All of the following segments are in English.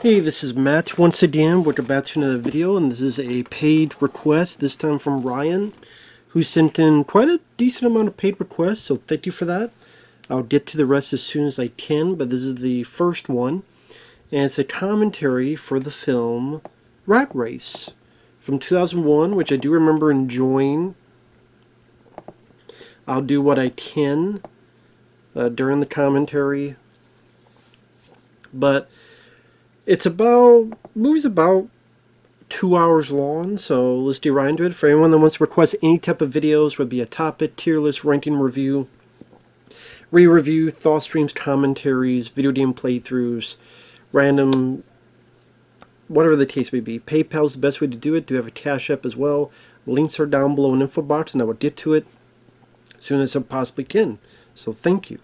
Hey, this is Matt once again. We're back to another video, and this is a paid request, this time from Ryan, who sent in quite a decent amount of paid requests, so thank you for that. I'll get to the rest as soon as I can, but this is the first one, and it's a commentary for the film Rat Race from 2001, which I do remember enjoying. I'll do what I can during the commentary, but movie's about 2 hours long, so let's get right into it. For anyone that wants to request any type of videos, whether it be a topic, tier list, ranking review, re-review, thought streams, commentaries, video game playthroughs, random, whatever the case may be, PayPal's the best way to do it. Do have a CashApp as well. Links are down below in the info box, and I will get to it as soon as I possibly can. So thank you.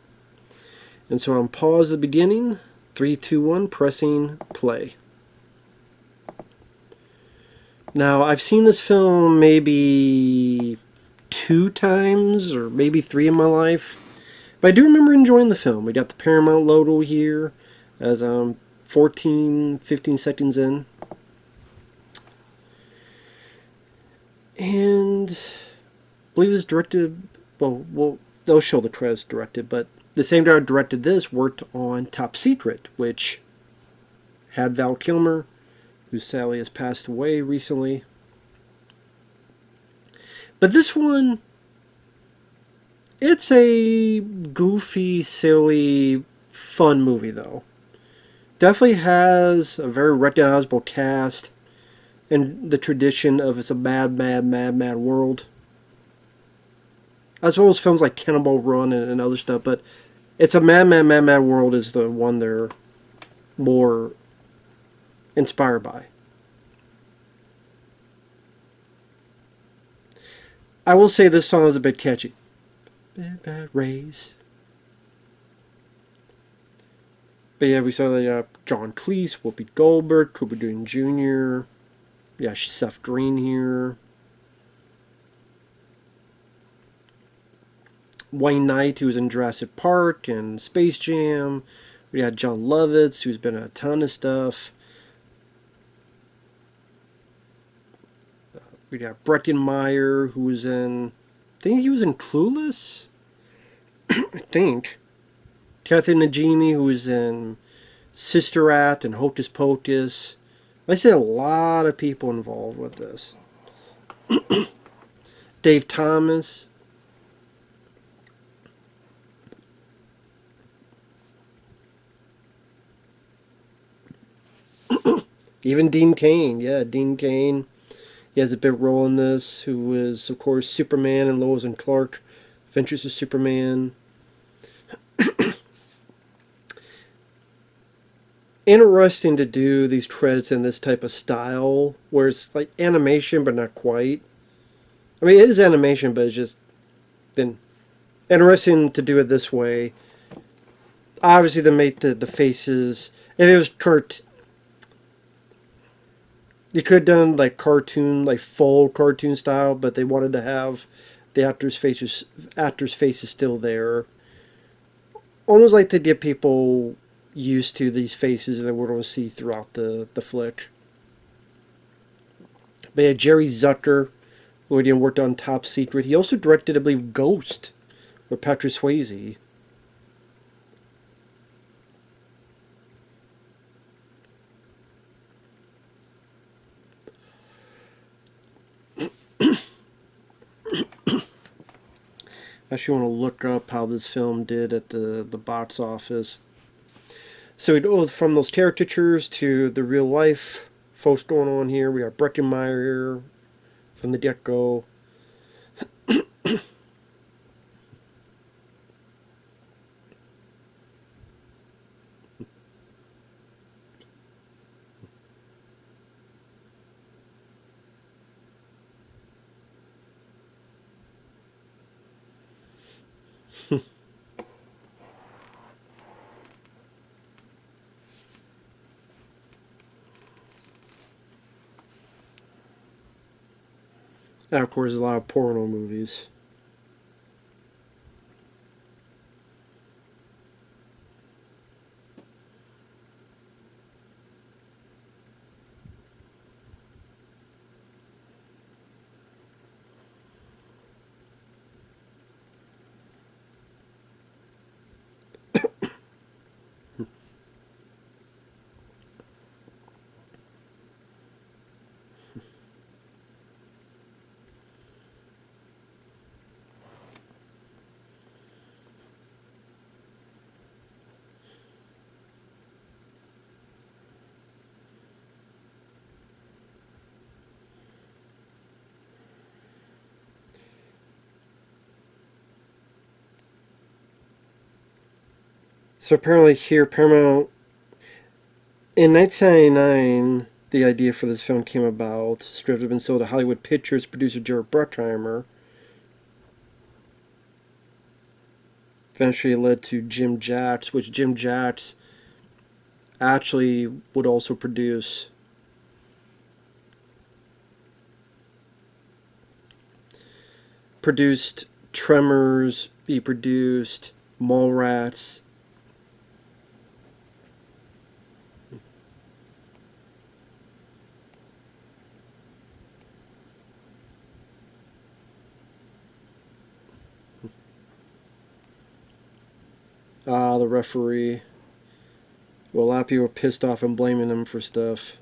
And so on pause at the beginning, 3, 2, 1, pressing play. Now, I've seen this film maybe 2 times or maybe 3 in my life, but I do remember enjoying the film. We got the Paramount logo here as 14, 15 seconds in. And I believe it's directed, well, they'll show the credits directed, but the same guy who directed this worked on Top Secret, which had Val Kilmer, who sadly has passed away recently. But this one, it's a goofy, silly, fun movie, though. Definitely has a very recognizable cast and the tradition of it's a mad, mad, mad, mad world. As well as films like Cannonball Run and other stuff, but it's a mad, mad, mad, mad world is the one they're more inspired by. I will say this song is a bit catchy. Bad, bad race. But yeah, we saw that John Cleese, Whoopi Goldberg, Cuba Gooding Jr. Yeah, Seth Green here. Wayne Knight, who was in Jurassic Park and Space Jam. We had John Lovitz, who's been in a ton of stuff. We got Breckenmeyer, who was in, I think he was in Clueless? I think. Kathy Najimy, who was in Sister Act and Hocus Pocus. I say a lot of people involved with this. Dave Thomas. Even Dean Cain. Yeah, Dean Cain. He has a big role in this, who is, of course, Superman and Lois and Clark, Adventures of Superman. Interesting to do these credits in this type of style, where it's like animation, but not quite. I mean, it is animation, but it's just then interesting to do it this way. Obviously, to make the faces. If it was you could have done like cartoon, like full cartoon style, but they wanted to have the actors' faces still there, almost like to get people used to these faces that we're going to see throughout the flick. But yeah, Jerry Zucker, who had worked on Top Secret. He also directed, I believe, Ghost with Patrick Swayze. I actually want to look up how this film did at the box office. So we go from those caricatures to the real life folks going on here. We got Breckenmeyer from the get-go. And of course, a lot of porno movies. So apparently here, Paramount, in 1999, the idea for this film came about. The script had been sold to Hollywood Pictures producer Jared Bruckheimer. Eventually it led to Jim Jacks, which Jim Jacks actually would also produce. Produced Tremors, he produced Mallrats. The referee. Well, a lot of people were pissed off and blaming him for stuff.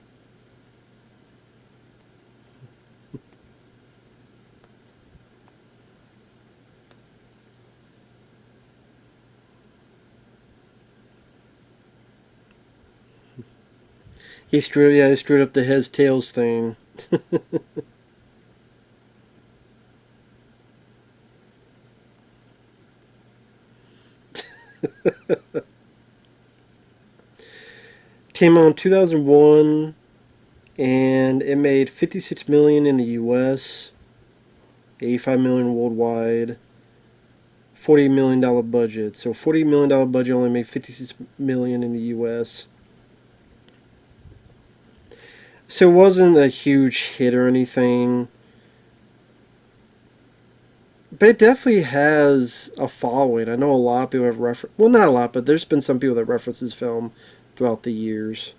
He screwed up the heads tails thing. Came out in 2001, and it made 56 million in the U.S., 85 million worldwide, $40 million budget. So $40 million budget only made 56 million in the U.S. So it wasn't a huge hit or anything, but it definitely has a following. I know a lot of people have well, not a lot, but there's been some people that reference this film throughout the years.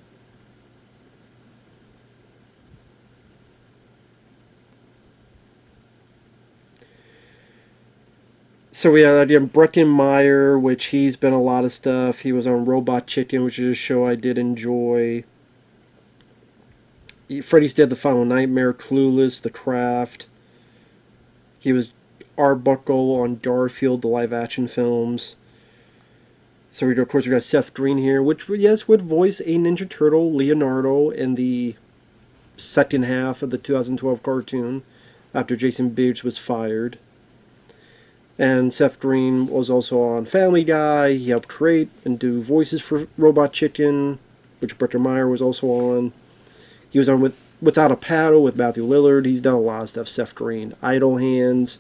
So we had Breckin Meyer, which he's been a lot of stuff. He was on Robot Chicken, which is a show I did enjoy. Freddy's Dead: The Final Nightmare, Clueless, The Craft. He was Arbuckle on Garfield, the live-action films. So of course we got Seth Green here, which yes would voice a Ninja Turtle, Leonardo, in the second half of the 2012 cartoon, after Jason Biggs was fired. And Seth Green was also on Family Guy. He helped create and do voices for Robot Chicken, which Breckin Meyer was also on. He was on Without a Paddle with Matthew Lillard. He's done a lot of stuff. Seth Green, Idle Hands.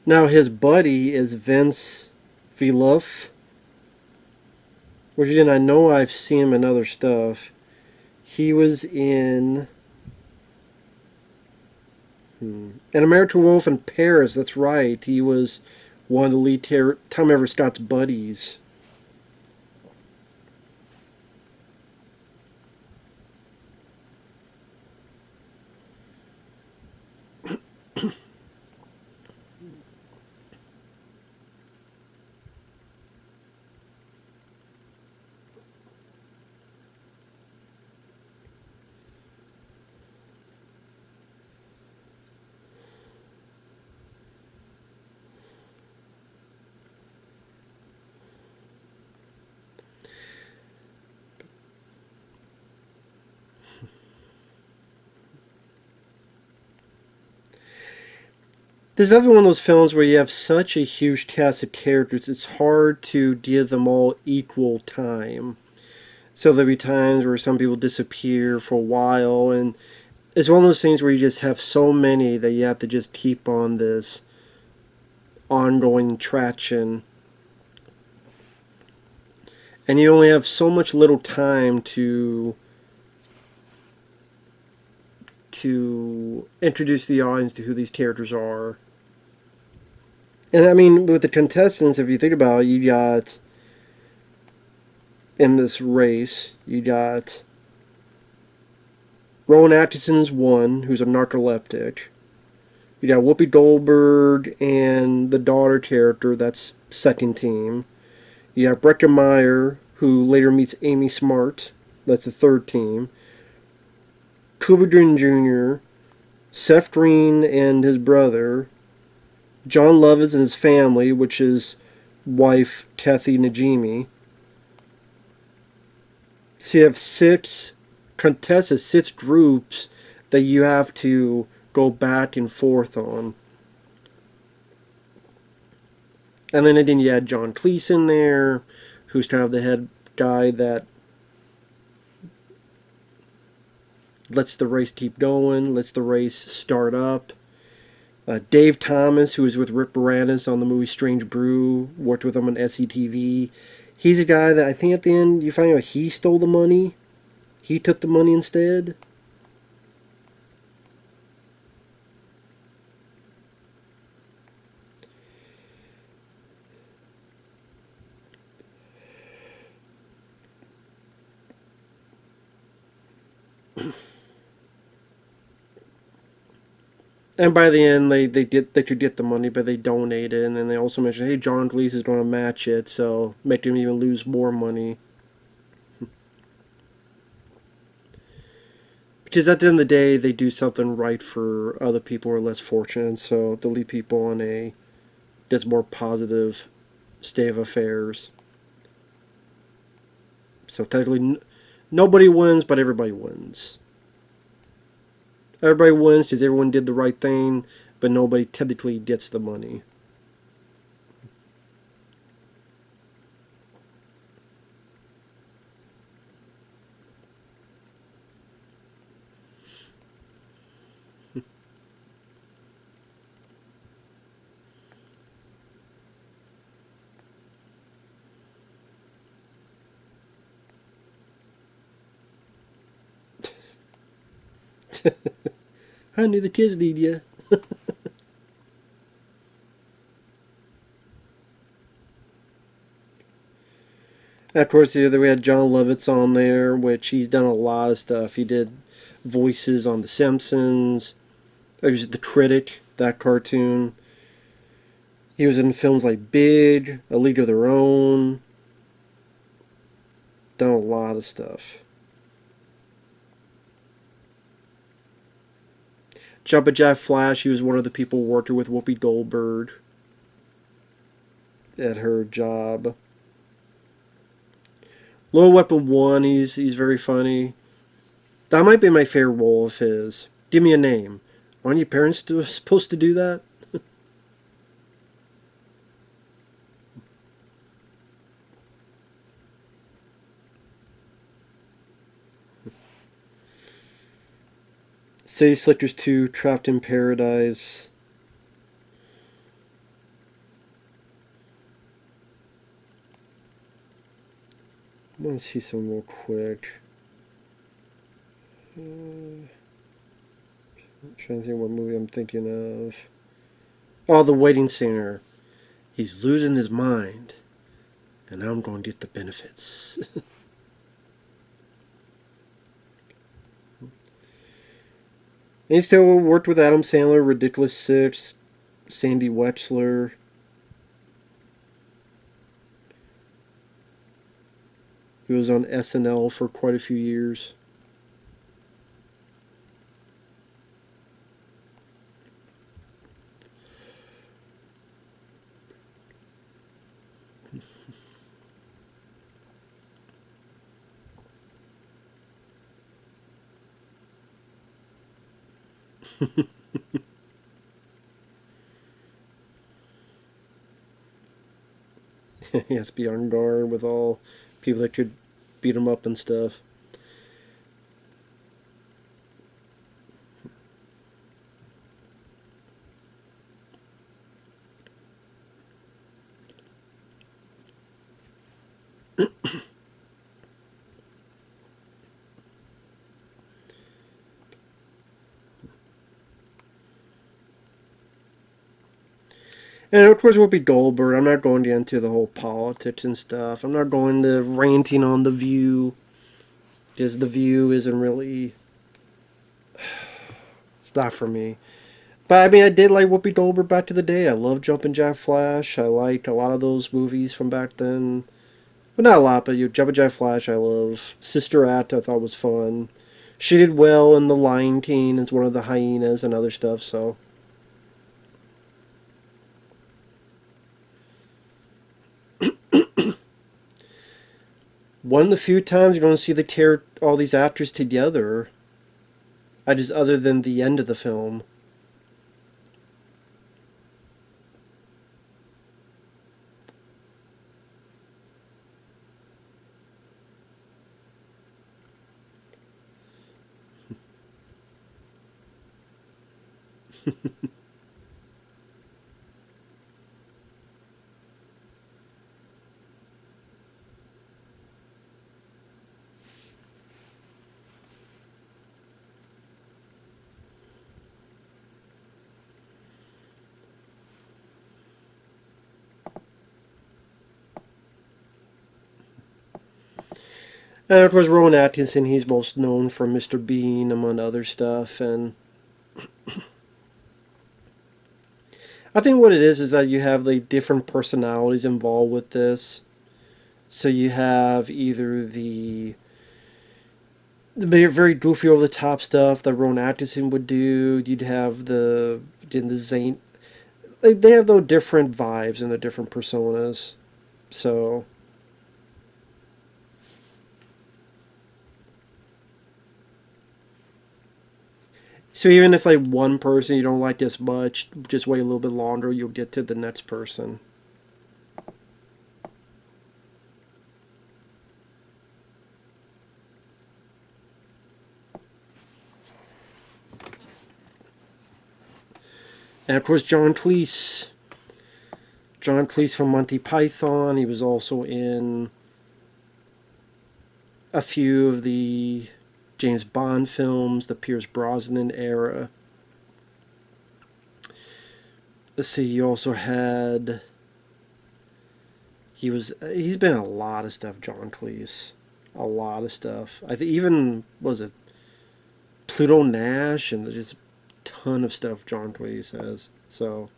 Now his buddy is Vince Villoff, which again I know I've seen him in other stuff. He was in An American Wolf in Paris. That's right. He was one of the lead Tom Everett Scott's buddies. There's definitely one of those films where you have such a huge cast of characters, it's hard to give them all equal time. So there'll be times where some people disappear for a while, and it's one of those things where you just have so many that you have to just keep on this ongoing traction. And you only have so much little time to introduce the audience to who these characters are. And I mean, with the contestants, if you think about it, you got in this race, you got Rowan Atkinson's one, who's a narcoleptic. You got Whoopi Goldberg and the daughter character, that's second team. You got Breckin Meyer, who later meets Amy Smart, that's the third team. Cuba Gooding Jr., Seth Green and his brother, John Lovitz and his family, which is wife Kathy Najimy. So you have 6 contestants, 6 groups that you have to go back and forth on. And then you had John Cleese in there, who's kind of the head guy that lets the race keep going, lets the race start up. Dave Thomas, who was with Rick Moranis on the movie Strange Brew, worked with him on SCTV. He's a guy that I think at the end you find out he stole the money. He took the money instead. And by the end, they could get the money, but they donated, and then they also mentioned, hey, John Cleese is going to match it, so make them even lose more money. Because at the end of the day, they do something right for other people who are less fortunate, so they'll leave people on a just more positive state of affairs. So technically, nobody wins, but everybody wins. Everybody wins because everyone did the right thing, but nobody technically gets the money. Honey, the kids need you. Of course, we had John Lovitz on there, which he's done a lot of stuff. He did voices on The Simpsons. He was the critic, that cartoon. He was in films like Big, A League of Their Own. Done a lot of stuff. Jumpin' Jack Flash, he was one of the people working with Whoopi Goldberg at her job. Little Weapon 1, he's very funny. That might be my favorite role of his. Give me a name. Aren't your parents supposed to do that? City Slickers 2, Trapped in Paradise. I want to see some real quick. I'm trying to think what movie I'm thinking of. Oh, The Wedding Singer. He's losing his mind, and I'm going to get the benefits. And he still worked with Adam Sandler, Ridiculous Six, Sandy Wexler. He was on SNL for quite a few years. He has to be on guard with all people that could beat him up and stuff. And of course, Whoopi Goldberg. I'm not going into the whole politics and stuff. I'm not going to ranting on The View. Because The View isn't really. It's not for me. But I mean, I did like Whoopi Goldberg back to the day. I love Jumpin' Jack Flash. I liked a lot of those movies from back then. But not a lot, but Jumpin' Jack Flash I love. Sister Act I thought was fun. She did well in The Lion King as one of the hyenas and other stuff, so. One of the few times you're going to see all these actors together. Other than the end of the film. And of course, Rowan Atkinson, he's most known for Mr. Bean, among other stuff. And I think what it is that you have like different personalities involved with this. So you have either the very goofy over the top stuff that Rowan Atkinson would do. You'd have the Zane. They have those different vibes and the different personas. So even if like one person you don't like this much, just wait a little bit longer, you'll get to the next person. And of course, John Cleese. John Cleese from Monty Python. He was also in a few of the James Bond films, the Pierce Brosnan era. Let's see, you also had. He's been in a lot of stuff, John Cleese. A lot of stuff. I think even, was it Pluto Nash, and just a ton of stuff John Cleese has. So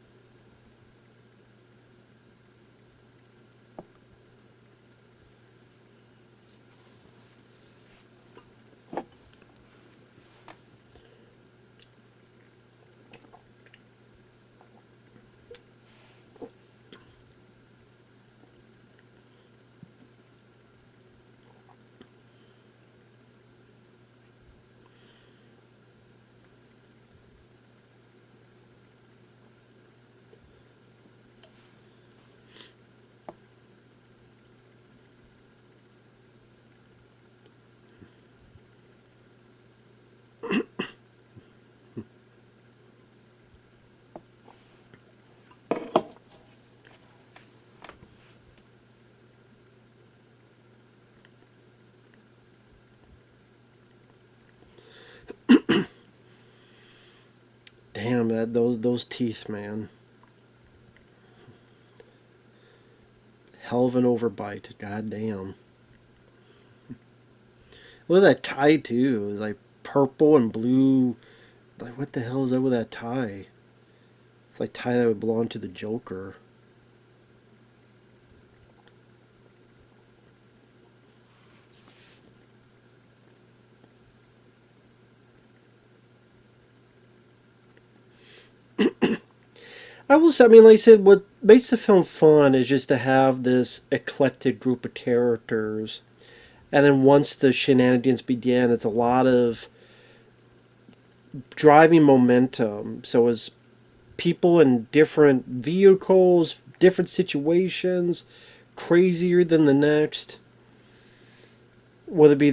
damn, that those teeth, man. Hell of an overbite. God damn. Look at that tie too. It's like purple and blue. Like, what the hell is that with that tie? It's like tie that would belong to the Joker. I will say, I mean, like I said, what makes the film fun is just to have this eclectic group of characters. And then once the shenanigans begin, it's a lot of driving momentum. So as people in different vehicles, different situations, crazier than the next. Whether it be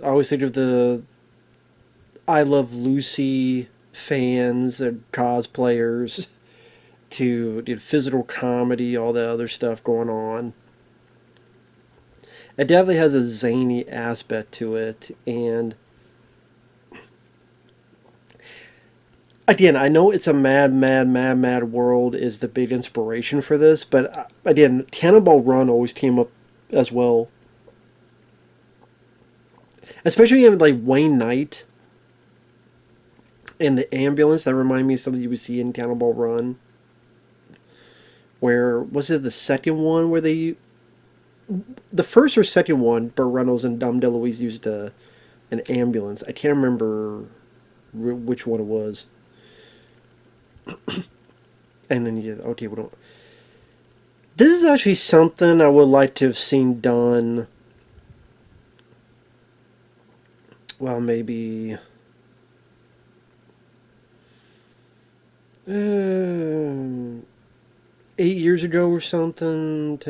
I always think of the I Love Lucy fans and cosplayers to physical comedy, all that other stuff going on. It definitely has a zany aspect to it, and again, I know it's a mad, mad, mad, mad world is the big inspiration for this, but again, Cannonball Run always came up as well, especially in like Wayne Knight and the ambulance. That remind me of something you would see in Cannonball Run. Where was it the second one where the first or second one, Burt Reynolds and Dom DeLuise used an ambulance. I can't remember which one it was. And then okay, we don't. This is actually something I would like to have seen done. Well, maybe 8 years ago or something.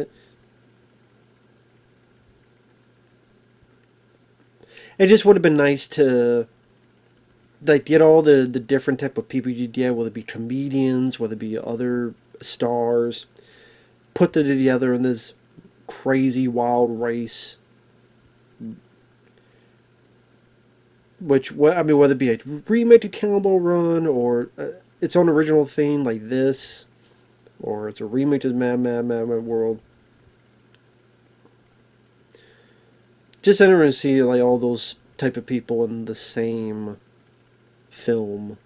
It just would have been nice to like get all the different type of people you get, whether it be comedians, whether it be other stars, put them together in this crazy wild race. Which, I mean, whether it be a remake of Cannonball Run or its own original thing like this, or it's a remake of Mad World. Just interesting to see like all those type of people in the same film.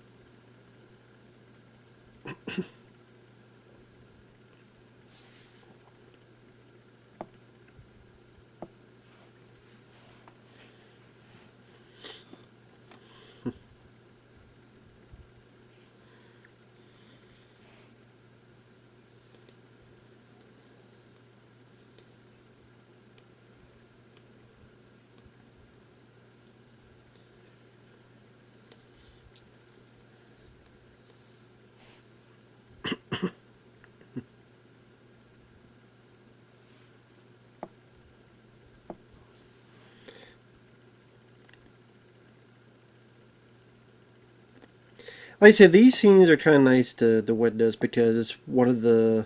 Like I said, these scenes are kind of nice to witness because it's one of the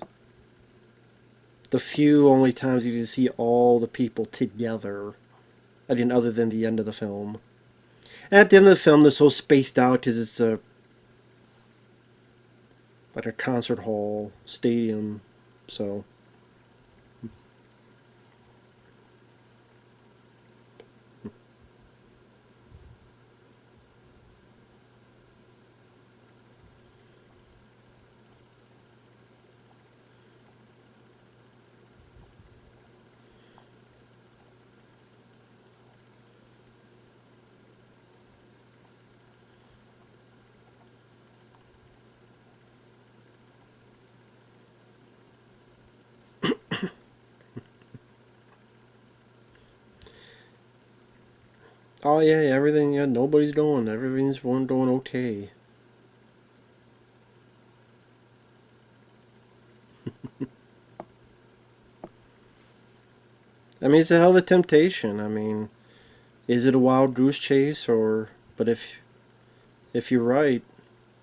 few only times you can see all the people together. I mean, other than the end of the film. At the end of the film, they're so spaced out because it's a like a concert hall stadium, so. Oh yeah, everything. Yeah, nobody's going. Everything's one going okay. I mean, it's a hell of a temptation. I mean, is it a wild goose chase or? But if you're right,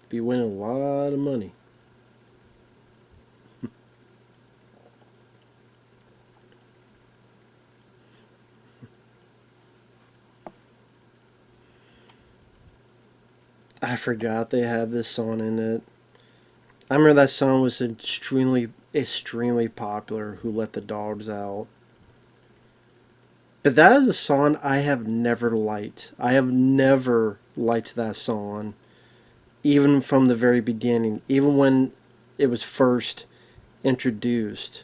be winning a lot of money. I forgot they had this song in it. I remember that song was extremely popular. Who Let the Dogs Out? But that is a song I have never liked. I have never liked that song, even from the very beginning. Even when it was first introduced,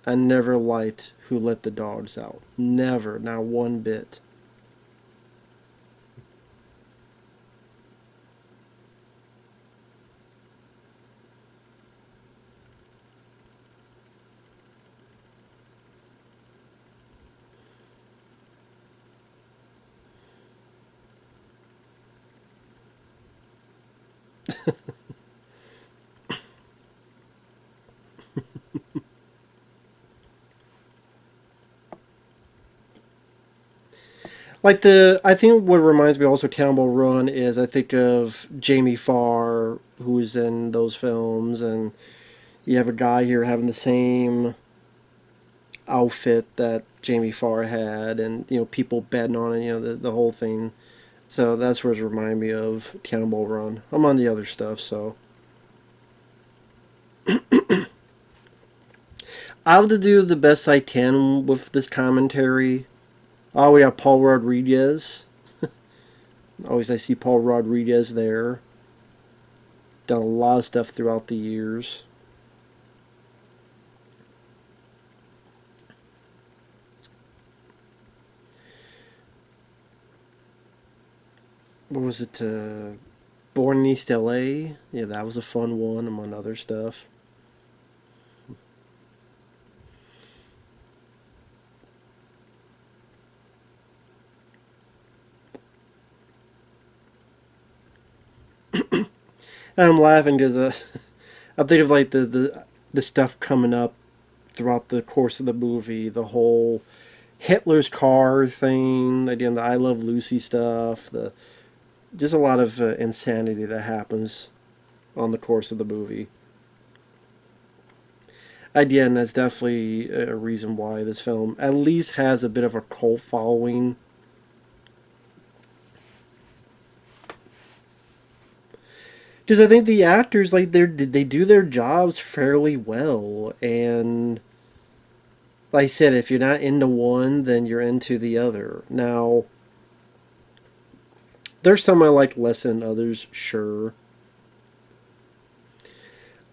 I never liked Who Let the Dogs Out. Never, not one bit. I think what reminds me also of Cannibal Run is I think of Jamie Farr, who's in those films, and you have a guy here having the same outfit that Jamie Farr had, and people betting on it, the whole thing. So that's what it reminded me of Cannibal Run. I'm on the other stuff, so I'll have to do the best I can with this commentary. Oh, we have Paul Rodriguez. Always I see Paul Rodriguez there. Done a lot of stuff throughout the years. What was it? Born in East LA? Yeah, that was a fun one, among other stuff. And I'm laughing because I think of like the stuff coming up throughout the course of the movie. The whole Hitler's car thing, again, the I Love Lucy stuff, just a lot of insanity that happens on the course of the movie. Again, that's definitely a reason why this film at least has a bit of a cult following. Because I think the actors, like, they do their jobs fairly well, and like I said, if you're not into one, then you're into the other. Now, there's some I like less than others, sure.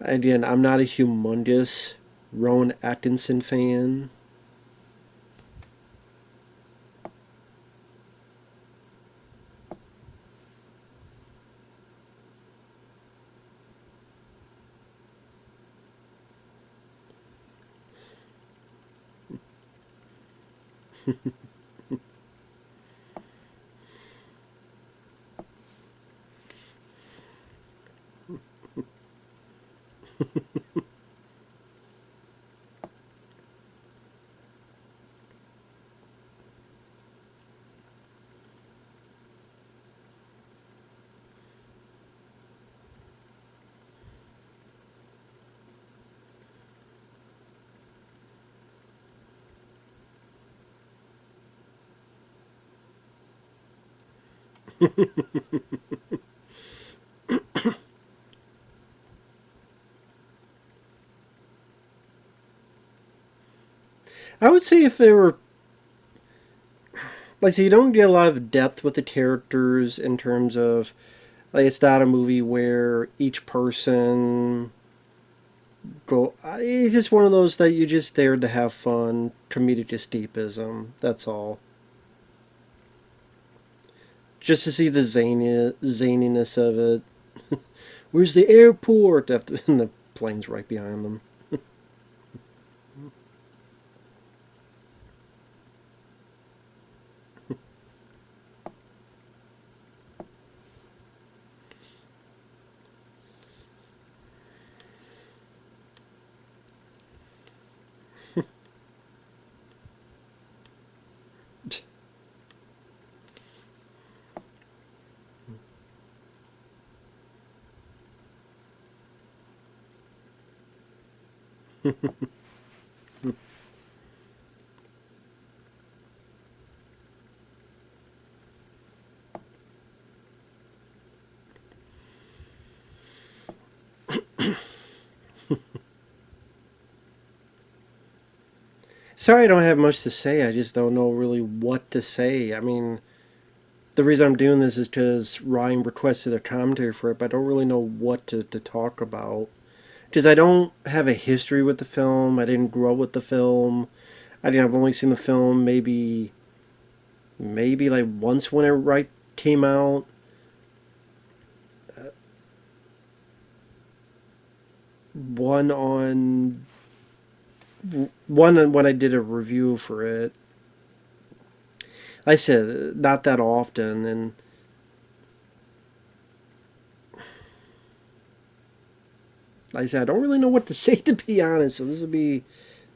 Again, I'm not a humongous Rowan Atkinson fan. I would say if they were, like, so you don't get a lot of depth with the characters in terms of, like, it's not a movie where each person go. It's just one of those that you just there to have fun, comedic escapism. That's all. Just to see the zaniness of it. Where's the airport? After and the plane's right behind them. Sorry, I don't have much to say. I just don't know really what to say. I mean, the reason I'm doing this is because Ryan requested a commentary for it, but I don't really know what to talk about. Because I don't have a history with the film. I didn't grow up with the film. I've only seen the film maybe like once when it right came out. One on one when I did a review for it. I said not that often, and like I said I don't really know what to say, to be honest. So this would be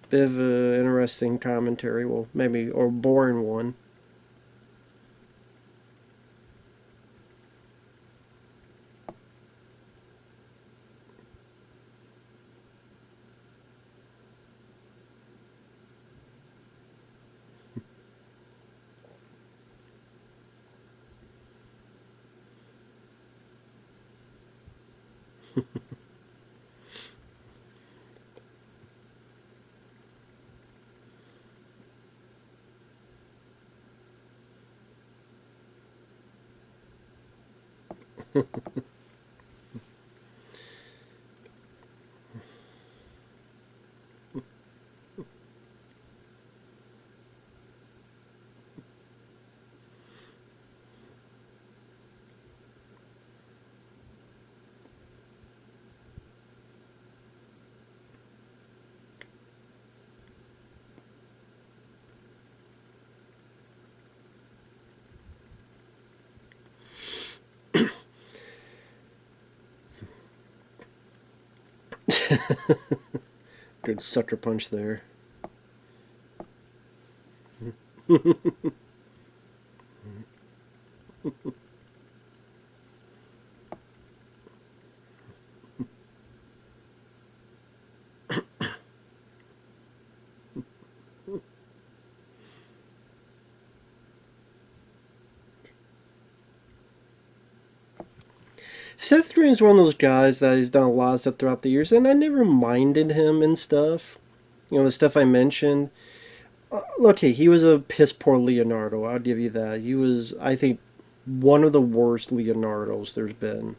a bit of an interesting commentary. Well, maybe or boring one. Good sucker punch there. Seth Green is one of those guys that he's done a lot of stuff throughout the years, and I never minded him and stuff. You know, the stuff I mentioned. Okay, he was a piss poor Leonardo. I'll give you that. He was, I think, one of the worst Leonardos there's been.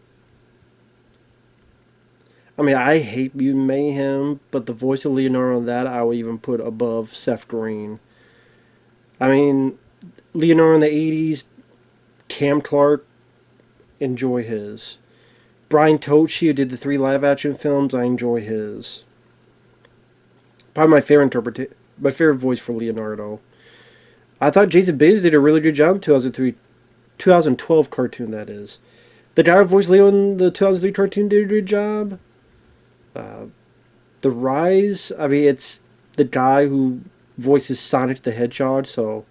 I mean, I hate Mutant Mayhem, but the voice of Leonardo on that I would even put above Seth Green. I mean, Leonardo in the 80s, Cam Clark, enjoy his. Brian Tochi, who did the 3 live action films, I enjoy his. Probably my favorite voice for Leonardo. I thought Jason Bates did a really good job in 2012 cartoon, that is. The guy who voiced Leo in the 2003 cartoon did a good job. The Rise, I mean, it's the guy who voices Sonic the Hedgehog, so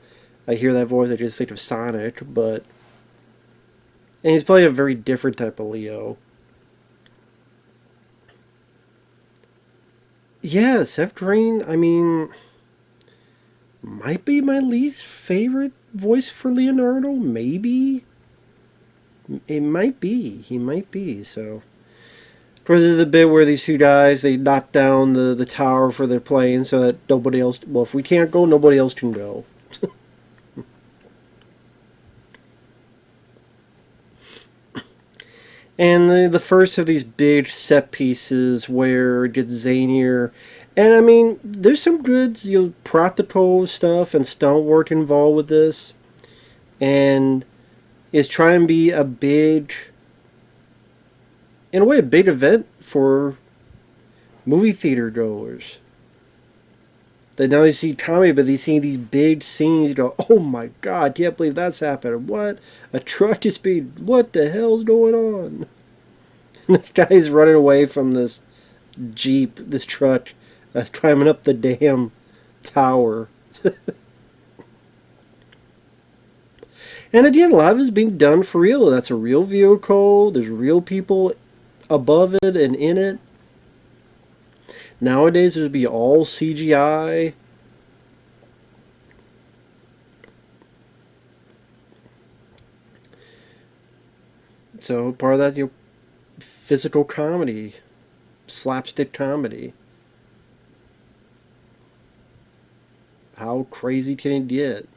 I hear that voice, I just think of Sonic, but. And he's playing a very different type of Leo. Yeah, Seth Green, I mean, might be my least favorite voice for Leonardo, maybe? It might be. He might be, so. Of course, this is the bit where these two guys, they knock down the tower for their plane so that nobody else, well, if we can't go, nobody else can go. And the first of these big set pieces where it gets zanier. And I mean, there's some good practical stuff and stunt work involved with this. And it's trying to be a big, in a way, a big event for movie theater goers. That now you see comedy, but they see these big scenes, you go, oh my god, can't believe that's happening. What? A truck is being, what the hell's going on? And this guy's running away from this Jeep, this truck that's climbing up the damn tower. And again, a lot of it's being done for real. That's a real vehicle. There's real people above it and in it. Nowadays, there'd be all CGI. So part of that, physical comedy, slapstick comedy. How crazy can it get?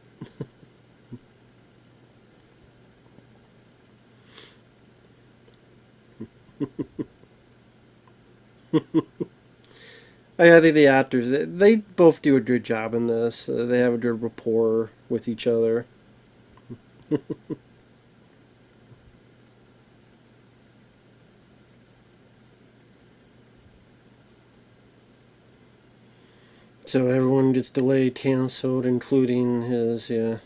I think the actors, they both do a good job in this. They have a good rapport with each other. So everyone gets delayed, canceled, including his, yeah.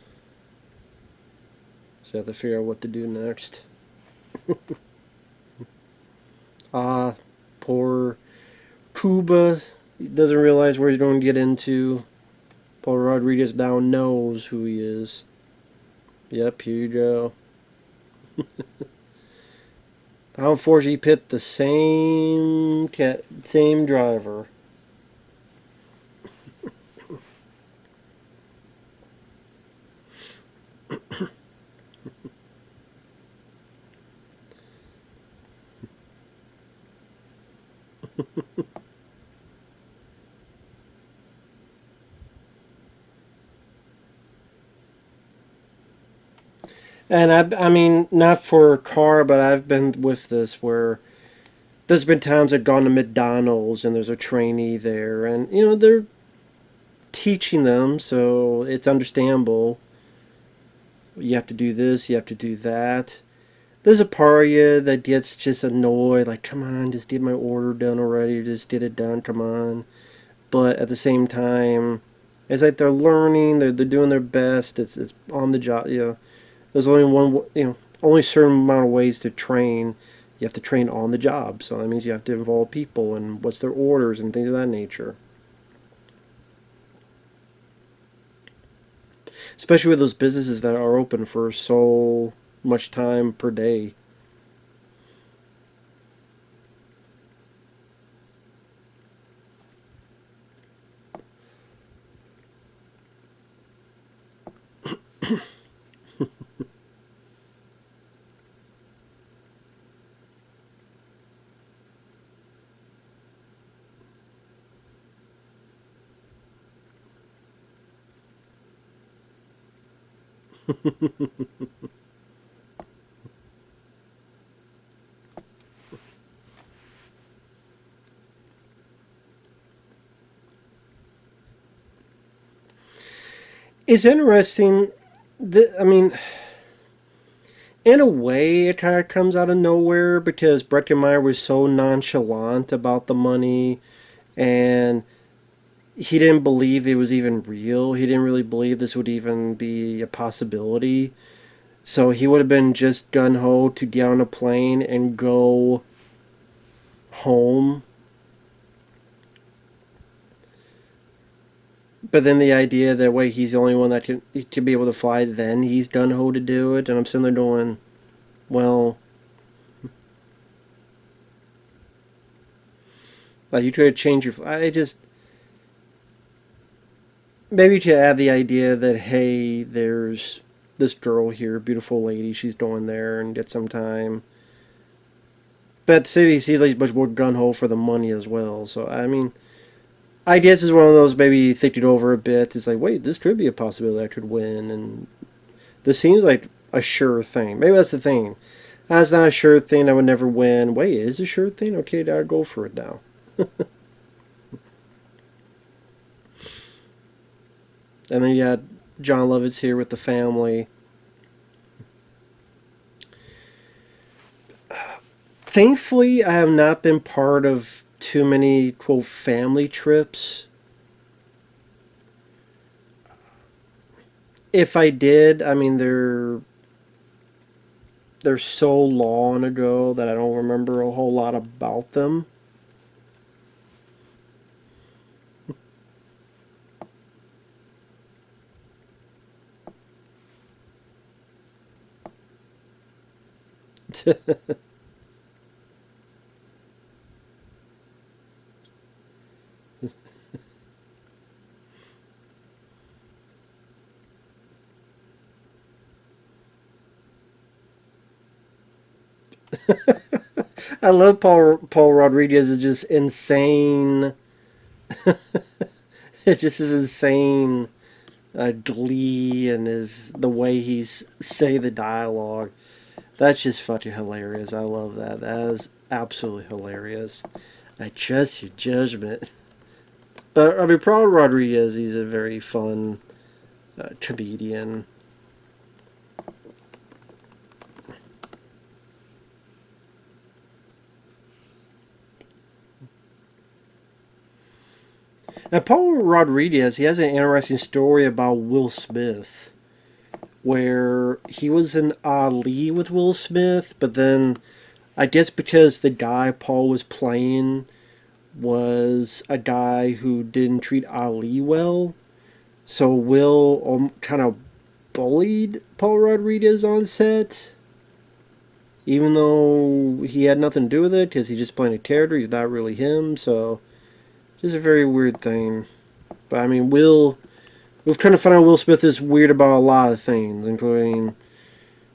So I have to figure out what to do next. Ah, poor Cuba. He doesn't realize where he's going to get into. Paul Rodriguez now knows who he is. Yep, here you go. How unfortunate he picked the same driver. And I mean, not for a car, but I've been with this where there's been times I've gone to McDonald's and there's a trainee there, and they're teaching them, so it's understandable. You have to do this, you have to do that. There's a part of you that gets just annoyed, like, come on, just get my order done already, just get it done, come on. But at the same time, it's like they're learning, they're doing their best, it's on the job, There's only only a certain amount of ways to train. You have to train on the job, so that means you have to involve people and what's their orders and things of that nature. Especially with those businesses that are open for so much time per day. It's interesting. I mean, in a way, it kind of comes out of nowhere because Breckenmeyer was so nonchalant about the money, and he didn't believe it was even real. He didn't really believe this would even be a possibility. So he would have been just gun ho to get on a plane and go home. But then the idea that wait, he's the only one that can be able to fly. Then he's gun ho to do it, and I'm sitting there going, well, like you could have changed your. I just maybe to add the idea that hey, there's this girl here, beautiful lady, she's going there and get some time. But the city seems like much more gun ho for the money as well. So I mean, I guess is one of those maybe think it over a bit. It's like wait, this could be a possibility I could win, and this seems like a sure thing. Maybe that's the thing. That's not a sure thing. I would never win. Wait, is it a sure thing? Okay, I'll go for it now. And then you had John Lovitz here with the family. Thankfully, I have not been part of too many quote family trips. If I did, I mean they're so long ago that I don't remember a whole lot about them. I love Paul Rodriguez is just insane. It's just his insane glee and his the way he's say the dialogue. That's just fucking hilarious. I love that. That is absolutely hilarious. I trust your judgment. But I mean, Paul Rodriguez, he's a very fun comedian. And Paul Rodriguez, he has an interesting story about Will Smith, where he was in Ali with Will Smith, but then I guess because the guy Paul was playing was a guy who didn't treat Ali well, so Will kind of bullied Paul Rodriguez on set, even though he had nothing to do with it because he's just playing a character. He's not really him, so just a very weird thing. But I mean, we've kind of found out Will Smith is weird about a lot of things, including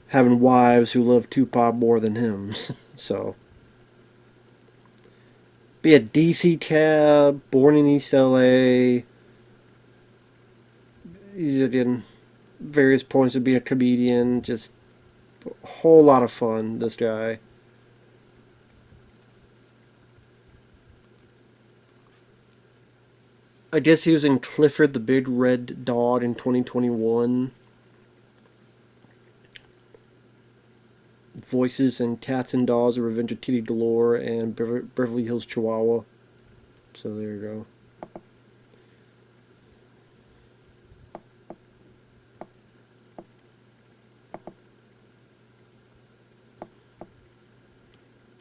having wives who love Tupac more than him. So, be a DC cab, born in East LA. He's in various points of being a comedian. Just a whole lot of fun, this guy. I guess he was in Clifford the Big Red Dog in 2021. Voices and Cats and Dogs, A Revenge of Kitty Galore, and Beverly Hills Chihuahua. So there you go.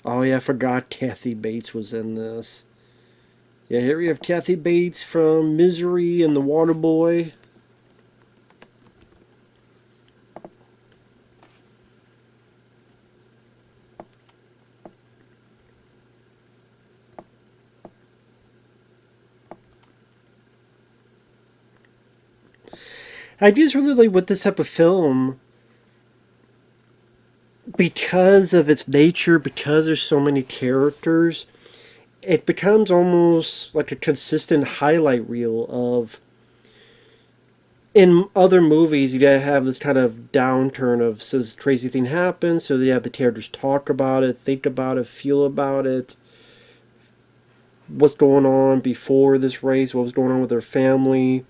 Oh yeah, I forgot Kathy Bates was in this. Yeah, here we have Kathy Bates from Misery and The Waterboy. I just really like with this type of film because of its nature, because there's so many characters, it becomes almost like a consistent highlight reel of In other movies, you gotta have this kind of downturn of says crazy thing happens, so you have the characters talk about it, think about it, feel about it, what's going on before this race, what was going on with their family,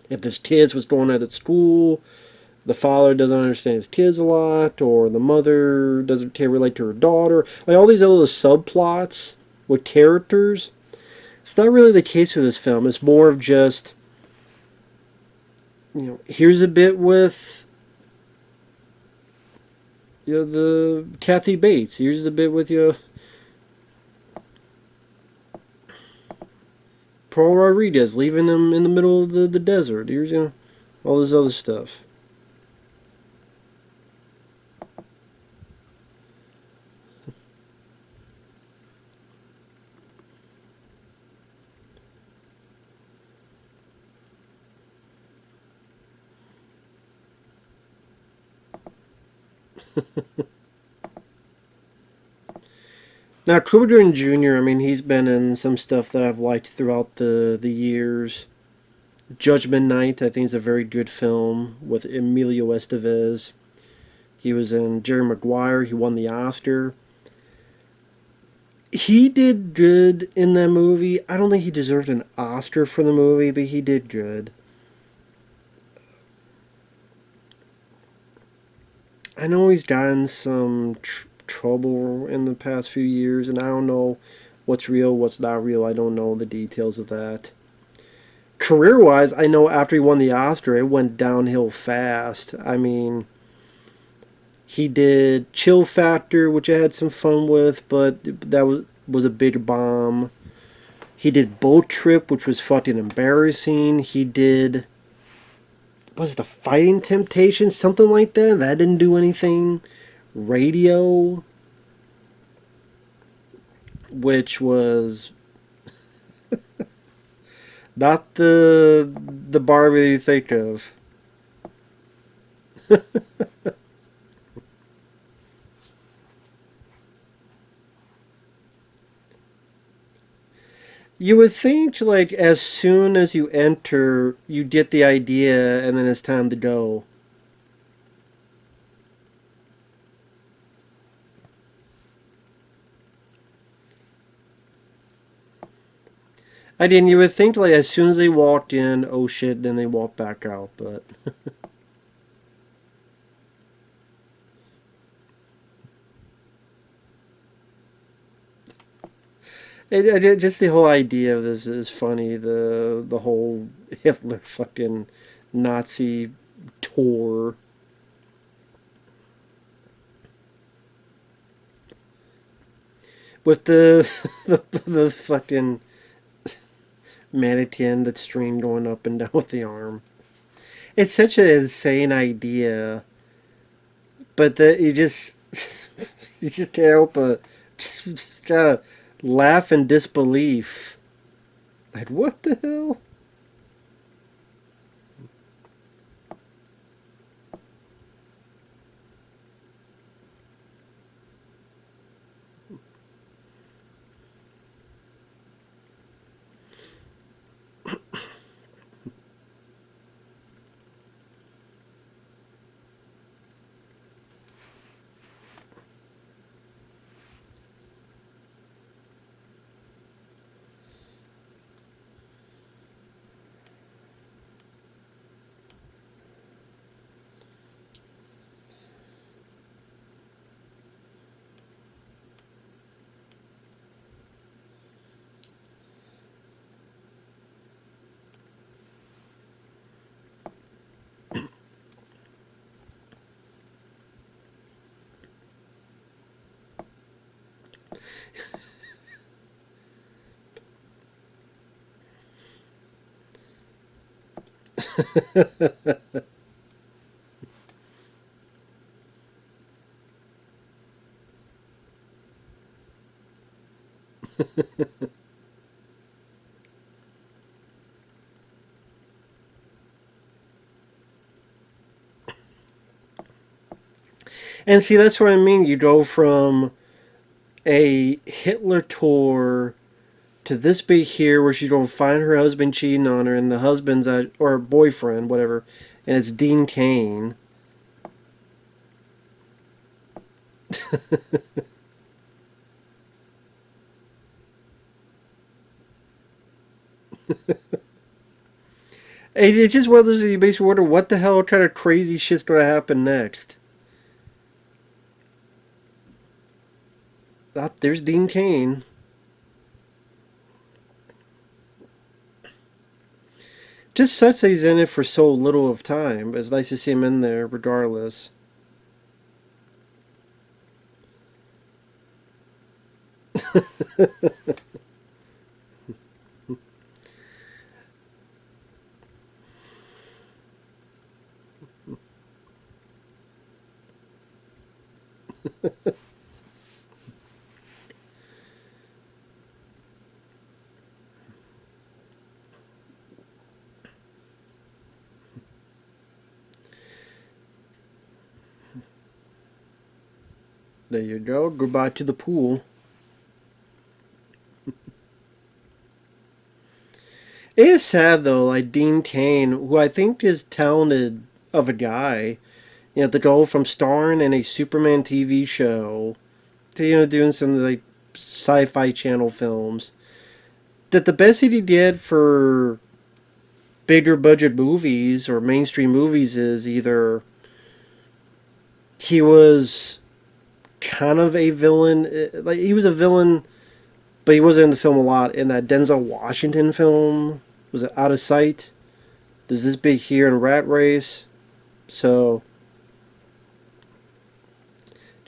if there's kids, what's going on at school. The father doesn't understand his kids a lot, or the mother doesn't can't relate to her daughter. Like all these other subplots with characters. It's not really the case with this film. It's more of just, here's a bit with the Kathy Bates. Here's a bit with Paul Rodriguez leaving them in the middle of the desert. Here's all this other stuff. Now, Cuba Gooding Jr., I mean, he's been in some stuff that I've liked throughout the years. Judgment Night, I think, is a very good film with Emilio Estevez. He was in Jerry Maguire. He won the Oscar. He did good in that movie. I don't think he deserved an Oscar for the movie, but he did good. I know he's gotten some trouble in the past few years, and I don't know what's real, what's not real. I don't know the details of that. Career wise, I know after he won the Oscar, it went downhill fast. I mean, he did Chill Factor, which I had some fun with, but that was a big bomb. He did Boat Trip, which was fucking embarrassing. He did, was the Fighting Temptations, something like that? That didn't do anything. Radio, which was not the Barbie you think of. You would think, like, as soon as you enter, you get the idea, and then it's time to go. I didn't. You would think, like, as soon as they walked in, oh shit, then they walk back out. But just the whole idea of this is funny. The whole Hitler fucking Nazi tour. With the fucking mannequin, that string going up and down with the arm. It's such an insane idea, but you just you just can't help but just gotta laugh in disbelief. Like, what the hell? And see, that's what I mean. You go from a Hitler tour to this bit here where she's going to find her husband cheating on her, and the husband's or boyfriend, whatever, and it's Dean Cain. It's just one of those that you basically wonder what the hell kind of crazy shit's going to happen next. Ah, there's Dean Cain. Just sucks that he's in it for so little of time, but it's nice to see him in there regardless. There you go. Goodbye to the pool. It is sad though, like Dean Cain, who I think is talented of a guy, to go from starring in a Superman TV show to doing some like sci-fi channel films. That the best that he did for bigger budget movies or mainstream movies is either he was kind of a villain, like he was a villain, but he wasn't in the film a lot. In that Denzel Washington film, was it Out of Sight? There's this big here in Rat Race, so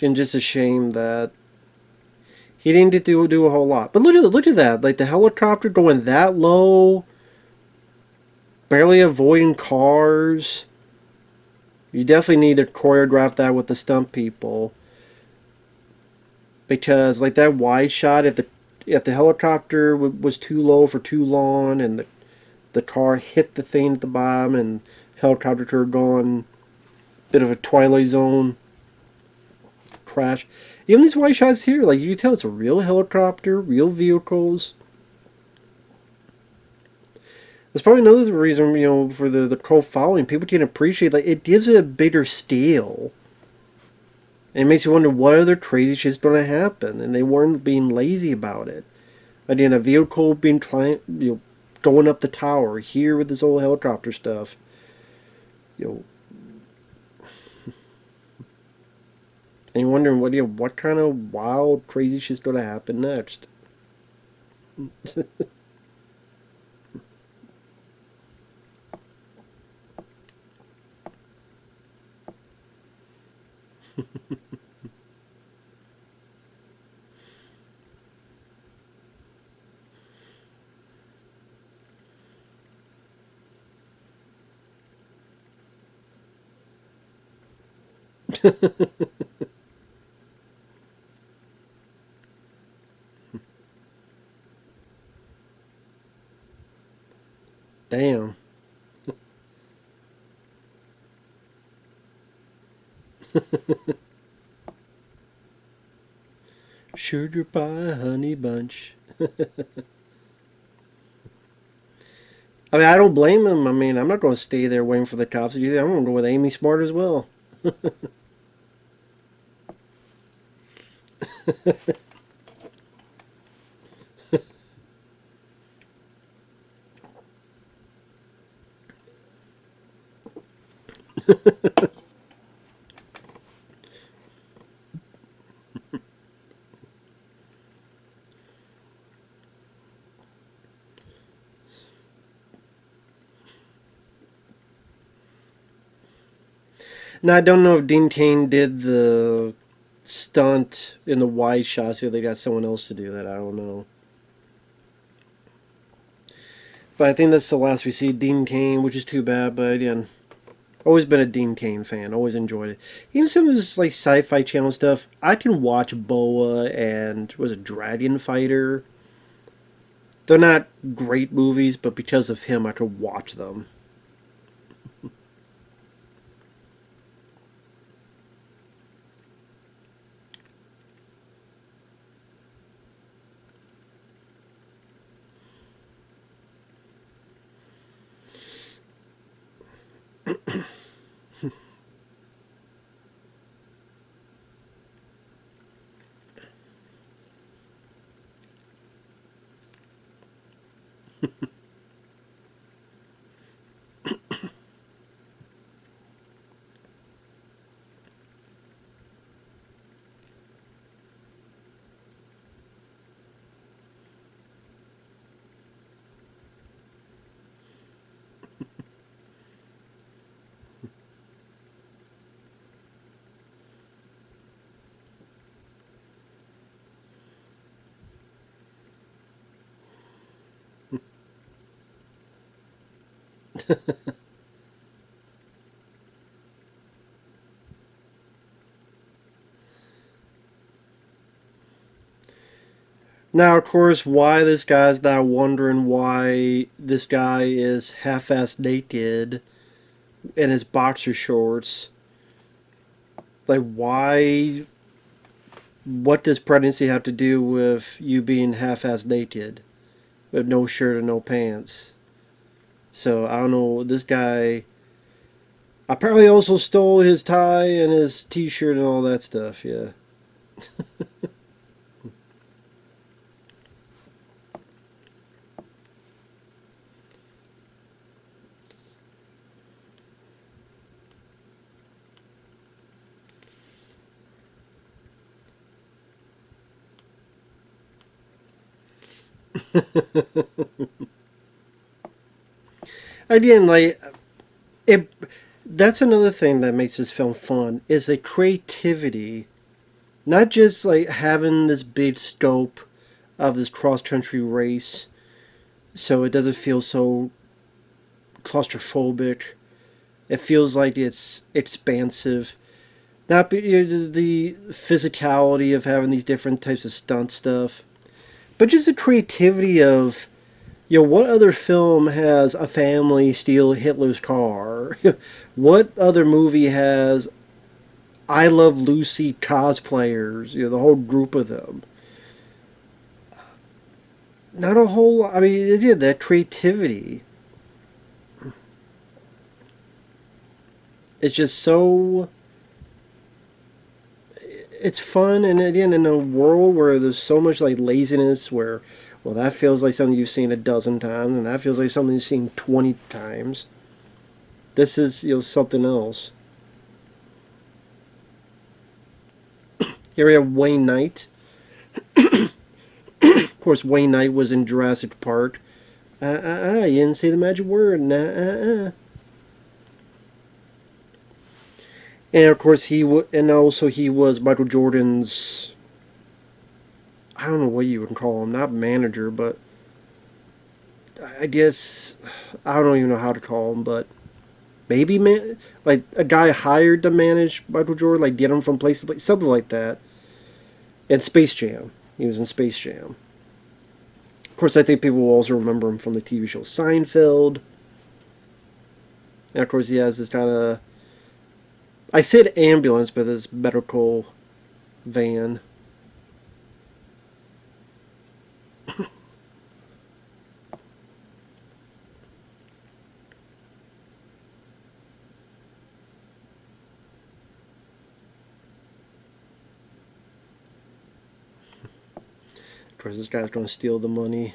and just a shame that he didn't get to do a whole lot. But look at that, like the helicopter going that low, barely avoiding cars. You definitely need to choreograph that with the stunt people, because like that wide shot, if the helicopter was too low for too long, and the car hit the thing at the bottom, and helicopter going bit of a Twilight Zone crash. Even these wide shots here, like you can tell it's a real helicopter, real vehicles. That's probably another reason, for the cult following. People can appreciate, like, it gives it a bigger scale. And it makes you wonder what other crazy shit's going to happen. And they weren't being lazy about it. Again, a vehicle being going up the tower here with this old helicopter stuff. And you're wondering what kind of wild, crazy shit's going to happen next. Damn. Sugar pie, honey bunch. I mean, I don't blame him. I mean, I'm not going to stay there waiting for the cops to do that. I'm going to go with Amy Smart as well. Now, I don't know if Dean Cain did the stunt in the wide shots or they got someone else to do that. I don't know. But I think that's the last we see Dean Cain, which is too bad. But again, always been a Dean Cain fan. Always enjoyed it. Even some of his like sci-fi channel stuff, I can watch Boa and was it Dragon Fighter. They're not great movies, but because of him, I could watch them. Now, of course, why this guy's now wondering why this guy is half-assed naked in his boxer shorts. Like, why? What does pregnancy have to do with you being half-assed naked with no shirt and no pants? So I don't know. This guy apparently also stole his tie and his T-shirt and all that stuff. Yeah. Again, like it. That's another thing that makes this film fun is the creativity. Not just like having this big scope of this cross country race, so it doesn't feel so claustrophobic. It feels like it's expansive. Not the physicality of having these different types of stunt stuff, but just the creativity of, what other film has a family steal Hitler's car? What other movie has I Love Lucy cosplayers? The whole group of them. Not a whole. I mean, yeah, that creativity. It's just so. It's fun, and again, in a world where there's so much like laziness, where, well, that feels like something you've seen a dozen times, and that feels like something you've seen 20 times. This is something else. Here we have Wayne Knight. Of course, Wayne Knight was in Jurassic Park. You didn't say the magic word. And of course, and also he was Michael Jordan's. I don't know what you would call him, not manager, but I guess I don't even know how to call him, but maybe like a guy hired to manage Michael Jordan, like get him from place to place, something like that. And Space Jam, he was in Space Jam. Of course, I think people will also remember him from the TV show Seinfeld. And of course, he has this kind of, I said ambulance, but this medical van. Of course, this guy's going to steal the money.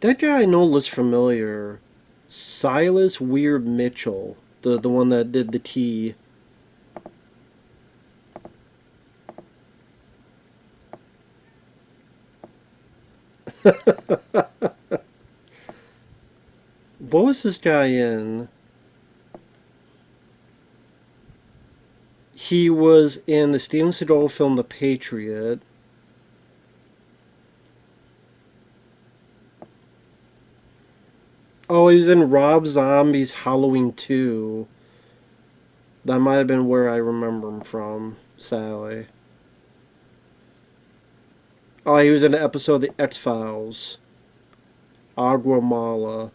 That guy I know looks familiar. Silas Weird Mitchell, the one that did the T. What was this guy in? He was in the Steven Seagal film The Patriot. Oh, he was in Rob Zombie's Halloween 2. That might have been where I remember him from, Sally. Oh, he was in an episode of The X-Files. Aguamala.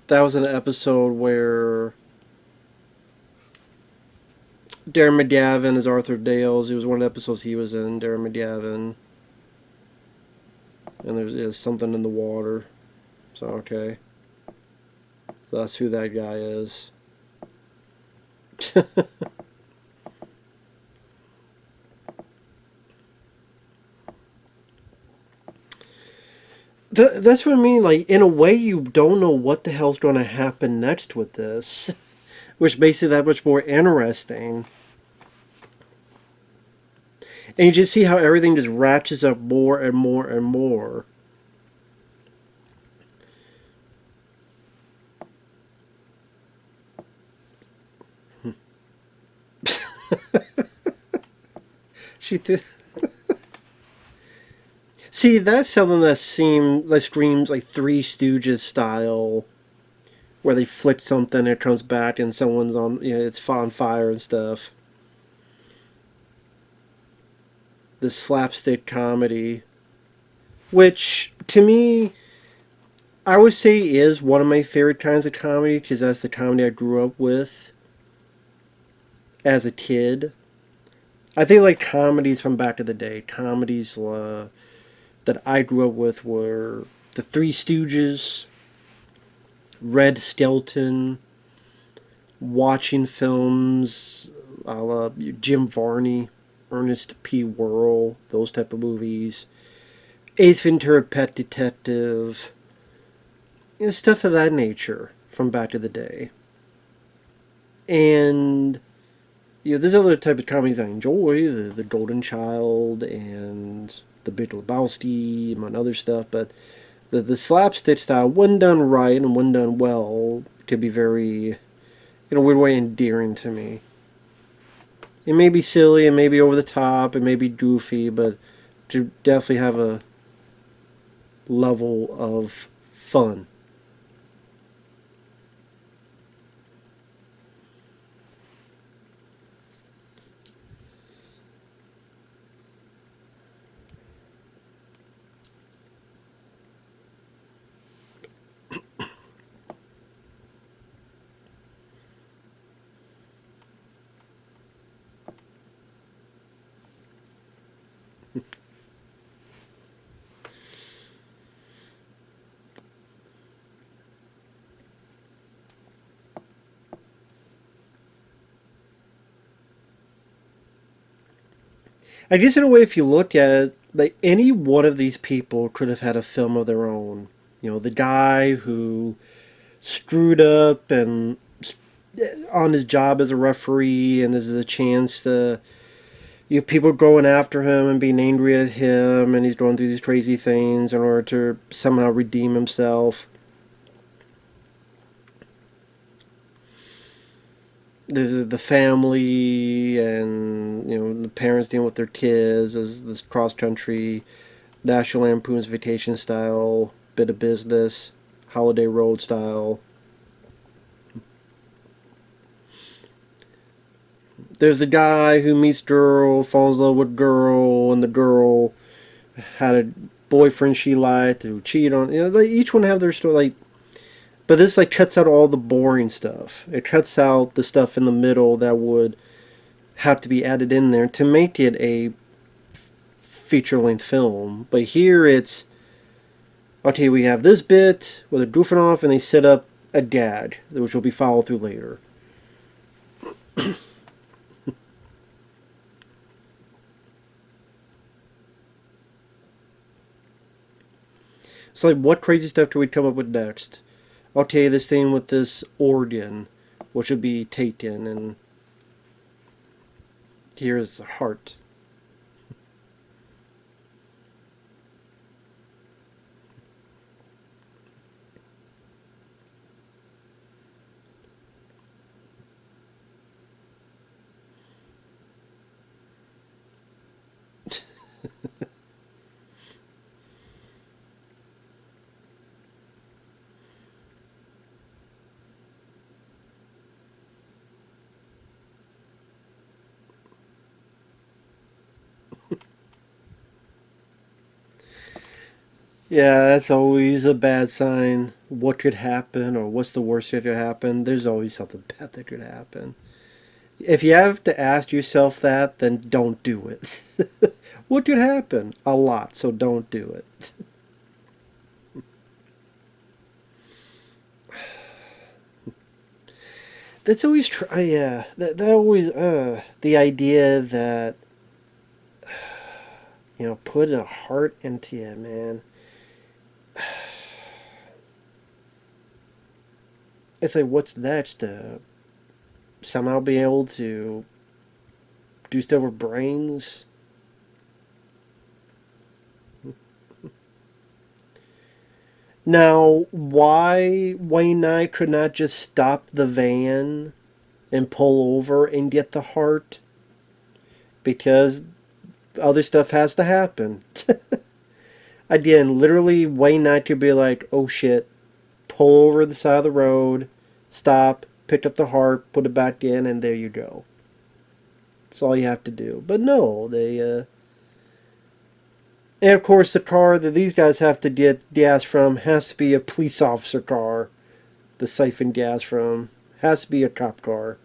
That was an episode where Darren McGavin is Arthur Dales. It was one of the episodes he was in, Darren McGavin. And there's something in the water. So, okay. So that's who that guy is. That's what I mean. Like, in a way, you don't know what the hell's going to happen next with this, which makes it that much more interesting. And you just see how everything just ratchets up more and more and more. She th- See, that's something that screams like Three Stooges style, where they flick something, it comes back, and someone's on, it's on fire and stuff. The slapstick comedy, which to me, I would say is one of my favorite kinds of comedy because that's the comedy I grew up with as a kid. I think like comedies from back in the day, comedies that I grew up with were The Three Stooges, Red Skelton, watching films a la Jim Varney, Ernest P. Worrell, those type of movies, Ace Ventura: Pet Detective, stuff of that nature from back in the day. And there's other type of comedies I enjoy, the Golden Child and the Big Lebowski, among other stuff. But the slapstick style, when done right and when done well, could be very, in a weird way, endearing to me. It may be silly, it may be over the top, it may be goofy, but to definitely have a level of fun. I guess in a way, if you look at it, like any one of these people could have had a film of their own. The guy who screwed up and on his job as a referee, and this is a chance to people going after him and being angry at him, and he's going through these crazy things in order to somehow redeem himself. There's the family and the parents dealing with their kids as this cross country National Lampoon's Vacation style bit of business, Holiday Road style. There's a guy who meets girl, falls in love with girl, and the girl had a boyfriend she liked who cheated on. They each one have their story. But this cuts out all the boring stuff. It cuts out the stuff in the middle that would have to be added in there to make it a feature length film. But here it's okay. We have this bit where they're goofing off and they set up a gag, which will be followed through later. It's like, what crazy stuff do we come up with next? Okay, this thing with this organ, which would be taken, and here's the heart. Yeah, that's always a bad sign. What could happen, or what's the worst that could happen? There's always something bad that could happen. If you have to ask yourself that, then don't do it. What could happen? A lot, so don't do it. That's always yeah. That always the idea that put a heart into it, man. It's like, what's next? Somehow be able to do stuff with brains. Now, why Wayne Knight could not just stop the van and pull over and get the heart? Because other stuff has to happen. Again, literally, Wayne Knight could be like, oh shit, pull over the side of the road, stop, pick up the heart, put it back in, and there you go. That's all you have to do. But no, and of course, the car that these guys have to get gas from has to be a police officer car. The siphon gas from has to be a cop car.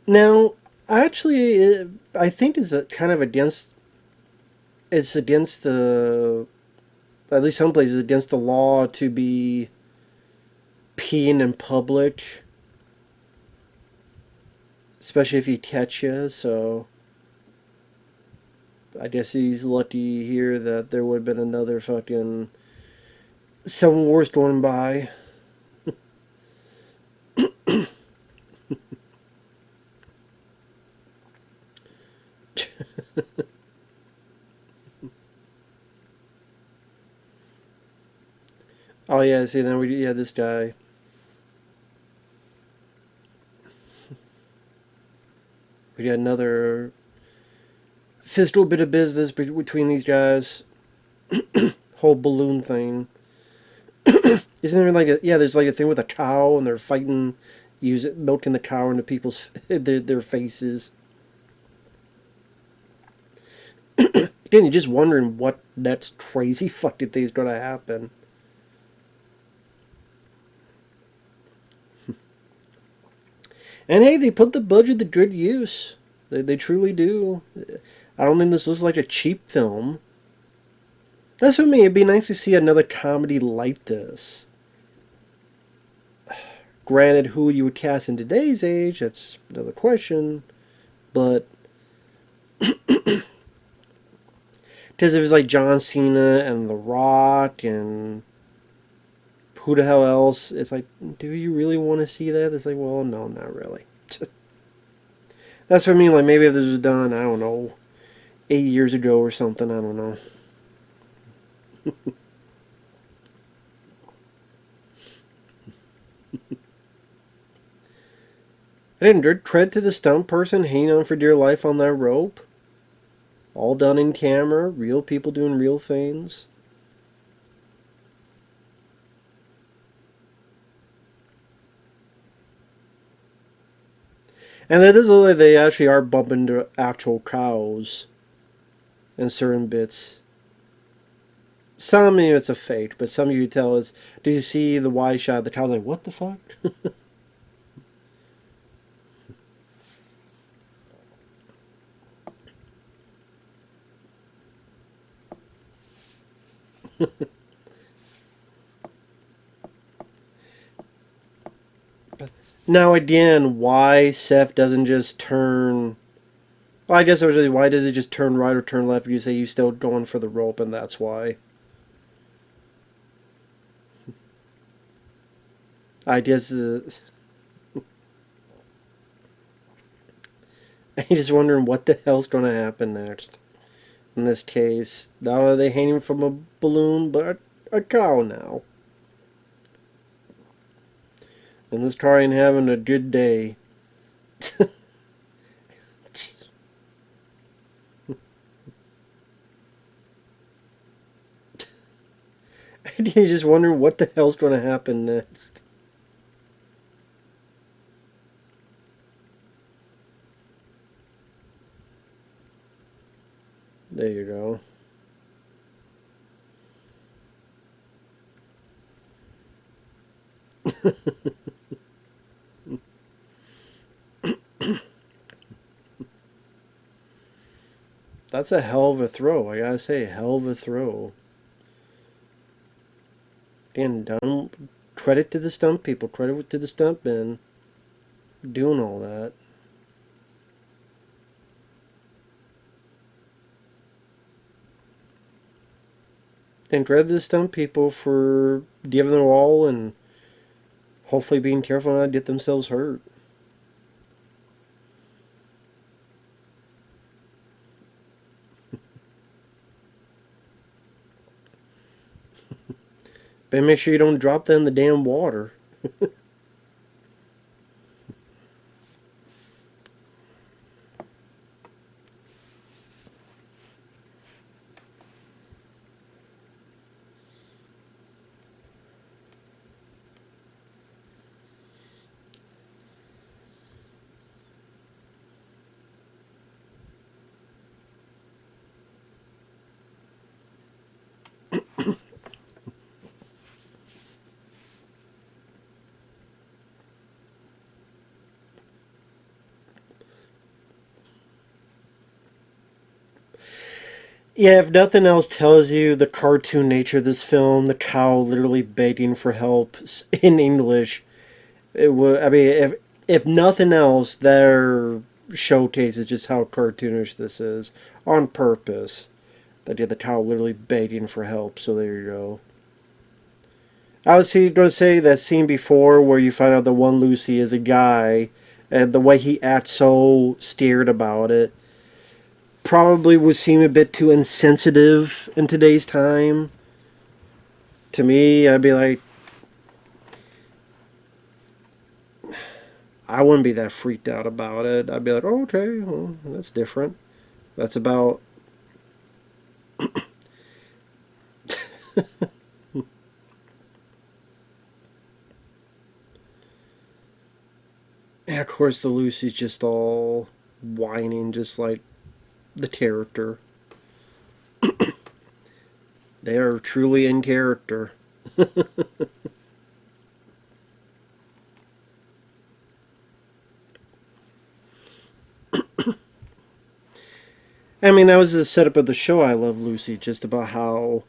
Now, actually, I think it's kind of against. It's against the, at least some places, against the law to be peeing in public, especially if he catch you. So I guess he's lucky here that there would have been another fucking someone worse going by. Oh yeah, see then we this guy. We got another physical bit of business between these guys. Whole balloon thing. Isn't there like there's like a thing with a cow and they're fighting, use it milking the cow into people's their faces. Again, you're just wondering what that's crazy fucking thing's gonna happen. And hey, they put the budget to good use. They truly do. I don't think this looks like a cheap film. That's what I mean. It'd be nice to see another comedy like this. Granted, who you would cast in today's age, that's another question. But because if it's like John Cena and The Rock and who the hell else, it's like, do you really want to see that? It's like, well, no, not really. That's what I mean. Like maybe if this was done, I don't know, 8 years ago or something. I don't know. I didn't credit to the stunt person hanging on for dear life on that rope. All done in camera, real people doing real things. And that is like they actually are bumping into actual cows in certain bits. Some of it's a fake, but some of you tell us, did you see the wide shot? The cow's like, what the fuck? Now again, why Seth doesn't just turn... Well, I guess it was really, why does it just turn right or turn left? You say you still going for the rope, and that's why. I guess... I'm just wondering what the hell's going to happen next. In this case, now are they hanging from a balloon, but a cow now. And this car ain't having a good day. You're just wondering what the hell's going to happen next. There you go. That's a hell of a throw. I gotta say, hell of a throw. Again, done. Credit to the stunt people. Credit to the stunt men doing all that. And credit the stunt people for giving their all and hopefully being careful not to get themselves hurt. But make sure you don't drop that in the damn water. Yeah, if nothing else tells you the cartoon nature of this film, the cow literally begging for help in English, it would. I mean, if nothing else, their showcases just how cartoonish this is on purpose. That yeah, the cow literally begging for help. So there you go. I was going to say that scene before where you find out the one Lucy is a guy, and the way he acts so scared about it probably would seem a bit too insensitive in today's time. To me, I'd be like, I wouldn't be that freaked out about it. I'd be like, oh, okay, well, that's different. That's about. And of course, the Lucy's just all whining, just like the character. They are truly in character. I mean, that was the setup of the show I Love Lucy, just about how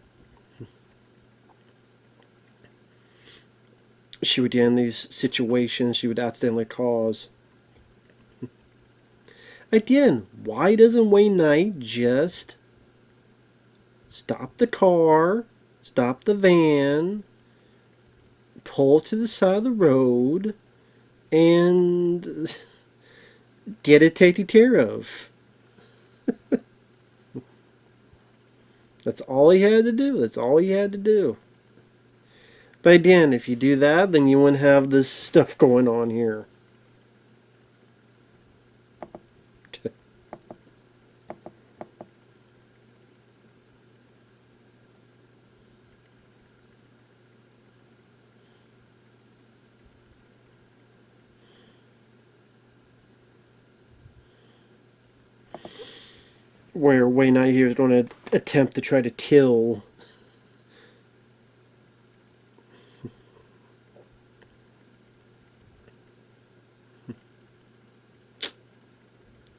she would get in these situations she would accidentally cause. Again, why doesn't Wayne Knight just stop the car, stop the van, pull to the side of the road, and get it taken care of? That's all he had to do. That's all he had to do. But again, if you do that, then you wouldn't have this stuff going on here. Where Wayne Knight here is going to attempt to try to kill.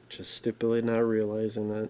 Just stupidly not realizing that.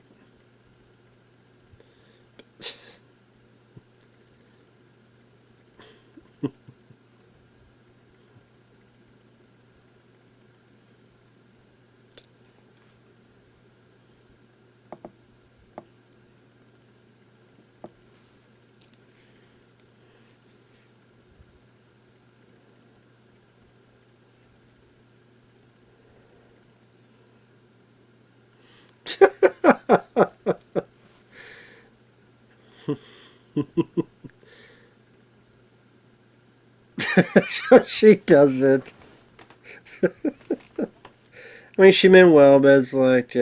She does it. I mean, she meant well, but it's like,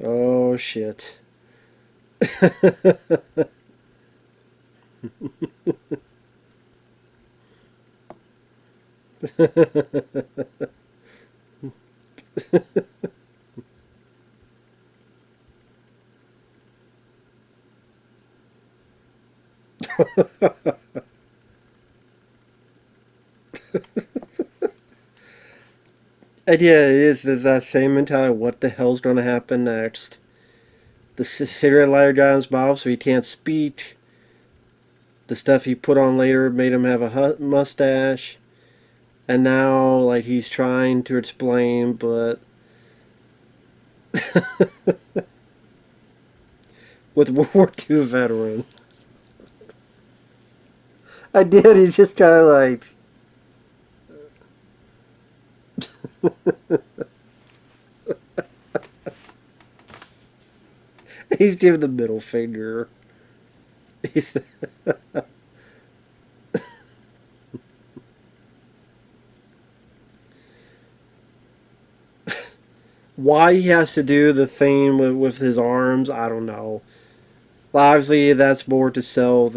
oh shit. And yeah, it is that same mentality. What the hell's going to happen next? The cigarette lighter got in his mouth, so he can't speak. The stuff he put on later made him have a mustache. And now, like, he's trying to explain, but with World War II veteran. I did. He's just kind of like, he's giving the middle finger. He's why he has to do the thing with his arms, I don't know. Obviously, that's more to sell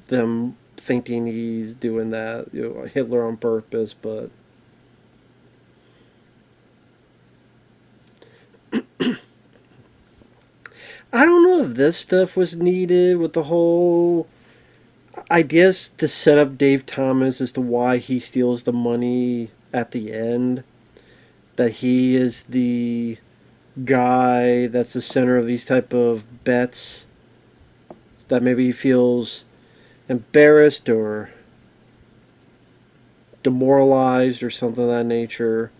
them thinking he's doing that, Hitler on purpose, but I don't know if this stuff was needed with the whole. I guess to set up Dave Thomas as to why he steals the money at the end. That he is the guy that's the center of these type of bets. That maybe he feels embarrassed or demoralized or something of that nature.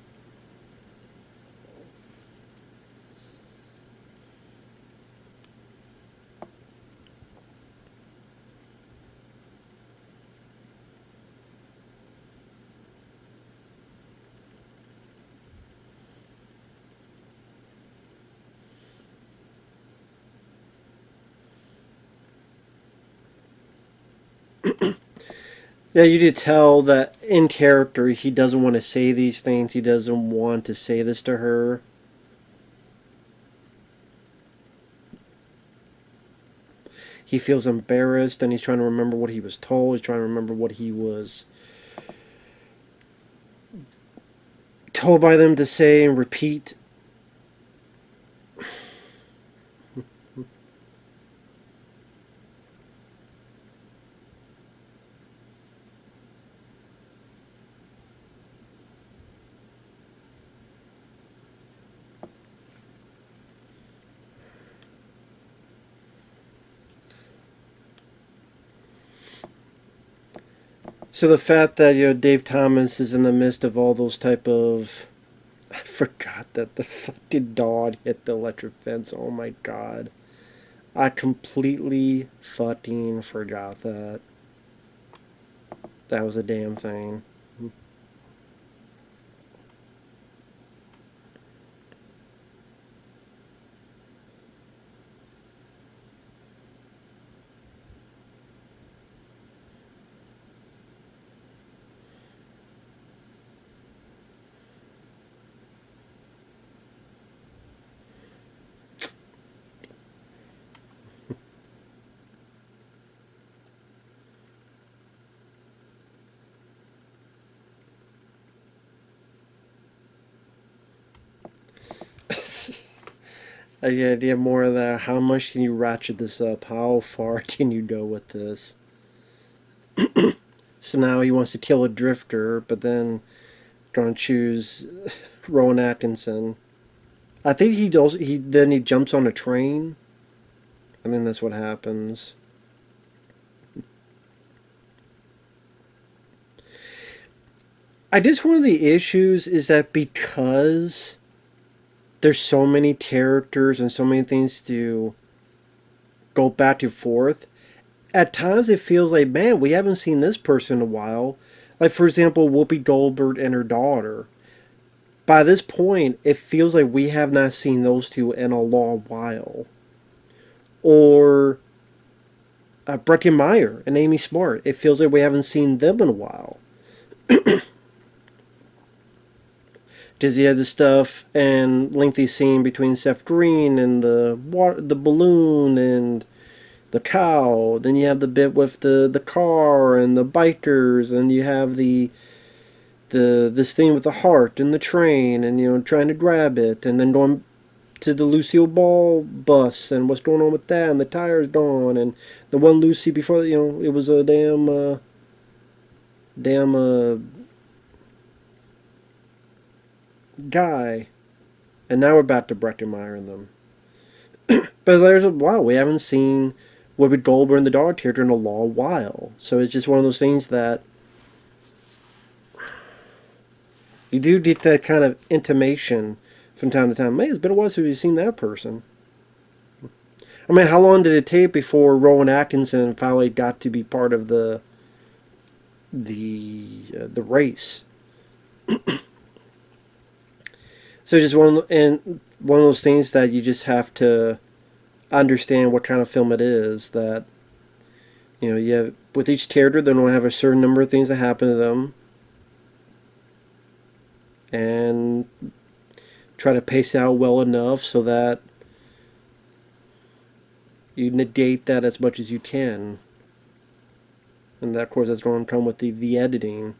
Yeah, you did tell that in character he doesn't want to say these things. He doesn't want to say this to her. He feels embarrassed and he's trying to remember what he was told. He's trying to remember what he was told by them to say and repeat. So the fact that Dave Thomas is in the midst of all those type of, I forgot that the fucking dog hit the electric fence. Oh my god, I completely fucking forgot that. That was a damn thing. I get an idea more of that. How much can you ratchet this up? How far can you go with this? So now he wants to kill a drifter, but then gonna choose Rowan Atkinson. I think he does. He jumps on a train. I think that's what happens. I guess one of the issues is that because there's so many characters and so many things to go back and forth, at times it feels like, man, we haven't seen this person in a while. Like, for example, Whoopi Goldberg and her daughter. By this point, it feels like we have not seen those two in a long while. Or Breckin Meyer and Amy Smart. It feels like we haven't seen them in a while. Because you had the stuff and lengthy scene between Seth Green and the balloon and the cow. Then you have the bit with the car and the bikers, and you have the this thing with the heart and the train, and trying to grab it, and then going to the Lucille Ball bus and what's going on with that, and the tires gone, and the one Lucy before it was a damn guy, and now we're back to Breckenmeyer and them. But it's like, wow, we haven't seen Whoopi Goldberg and the dog character in a long while. So it's just one of those things that you do get that kind of intimation from time to time. Man, it's been a while since you've seen that person. I mean, how long did it take before Rowan Atkinson finally got to be part of the race? So just one of those things that you just have to understand what kind of film it is. That you have with each character, they're going to have a certain number of things that happen to them, and try to pace out well enough so that you negate that as much as you can. And that, of course, that's going to come with the editing.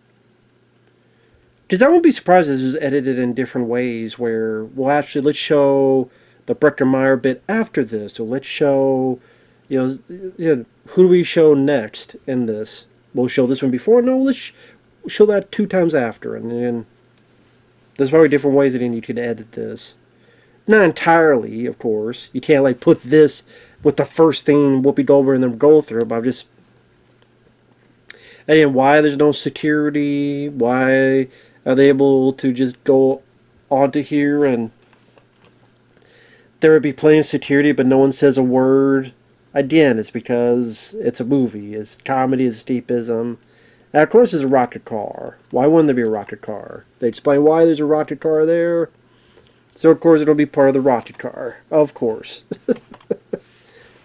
Because I wouldn't be surprised if this was edited in different ways where, well, actually, let's show the Brecker-Meyer bit after this. So let's show, who do we show next in this? We'll show this one before? No, let's show that 2 times after. And then there's probably different ways that you can edit this. Not entirely, of course. You can't, like, put this with the first thing Whoopi Goldberg and them go through, but I'm just... And why there's no security, why are they able to just go onto here and there would be plenty of security but no one says a word. Again, it's because it's a movie, it's comedy, it's escapism. And of course there's a rocket car. Why wouldn't there be a rocket car? They explain why there's a rocket car there. So of course it'll be part of the rocket car. Of course.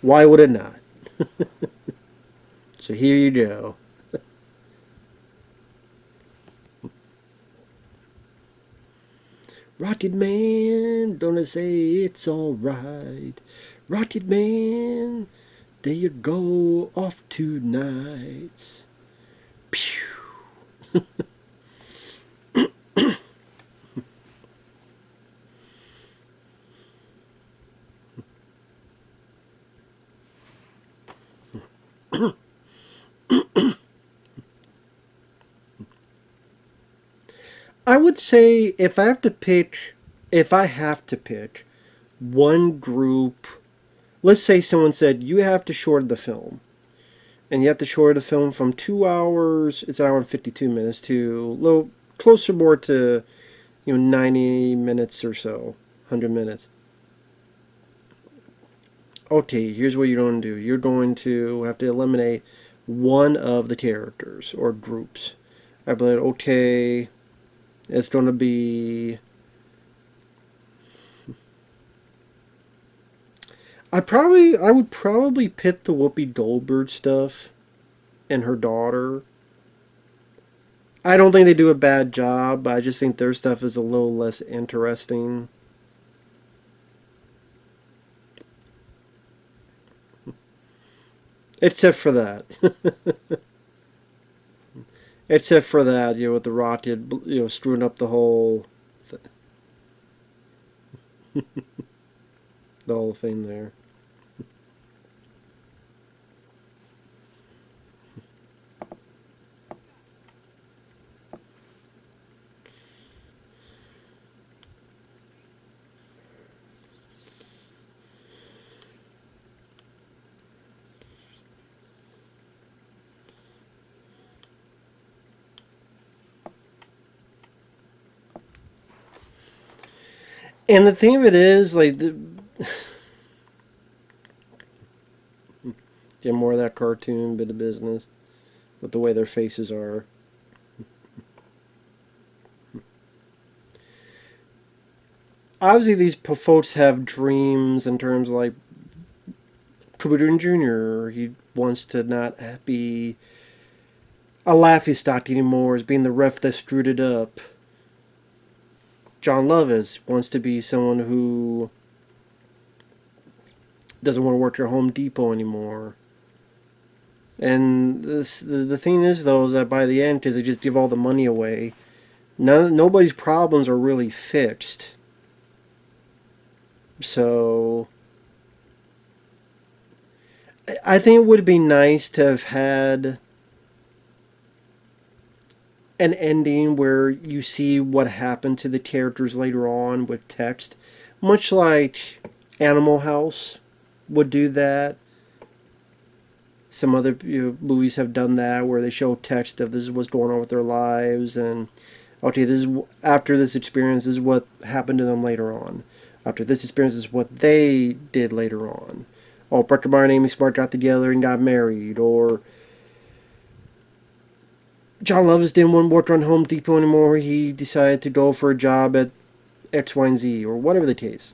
Why would it not? So here you go. Rocket Man, don't I say it's alright? Rocket Man, there you go, off tonight. Pew. I would say if I have to pick one group, let's say someone said you have to shorten the film, and you have to shorten the film from 2 hours, it's an hour and 52 minutes, to a little closer more to 90 minutes or so, 100 minutes. Okay, here's what you're going to do. You're going to have to eliminate one of the characters or groups. I believe, okay, it's going to be... I would probably pit the Whoopi Goldberg stuff and her daughter. I don't think they do a bad job, but I just think their stuff is a little less interesting. Except for that. Except for that, with the rocket, screwing up the whole... the whole thing there. And the thing of it is, like, get more of that cartoon bit of business with the way their faces are. Obviously, these folks have dreams in terms of, like, Cuba Gooding Jr., he wants to not be a laughingstock anymore as being the ref that screwed it up. John Lovitz wants to be someone who doesn't want to work at Home Depot anymore. And the thing is, though, is that by the end, because they just give all the money away, nobody's problems are really fixed. So I think it would be nice to have had an ending where you see what happened to the characters later on with text, much like Animal House would do that. some other movies have done that where they show text of this is what's going on with their lives, and okay, this is after this experience, this is what happened to them later on. After this experience, this is what they did later on. Oh, Brett Meyer and Amy Smart got together and got married, or John Lovitz didn't want to work on Home Depot anymore. He decided to go for a job at X, Y, and Z, or whatever the case.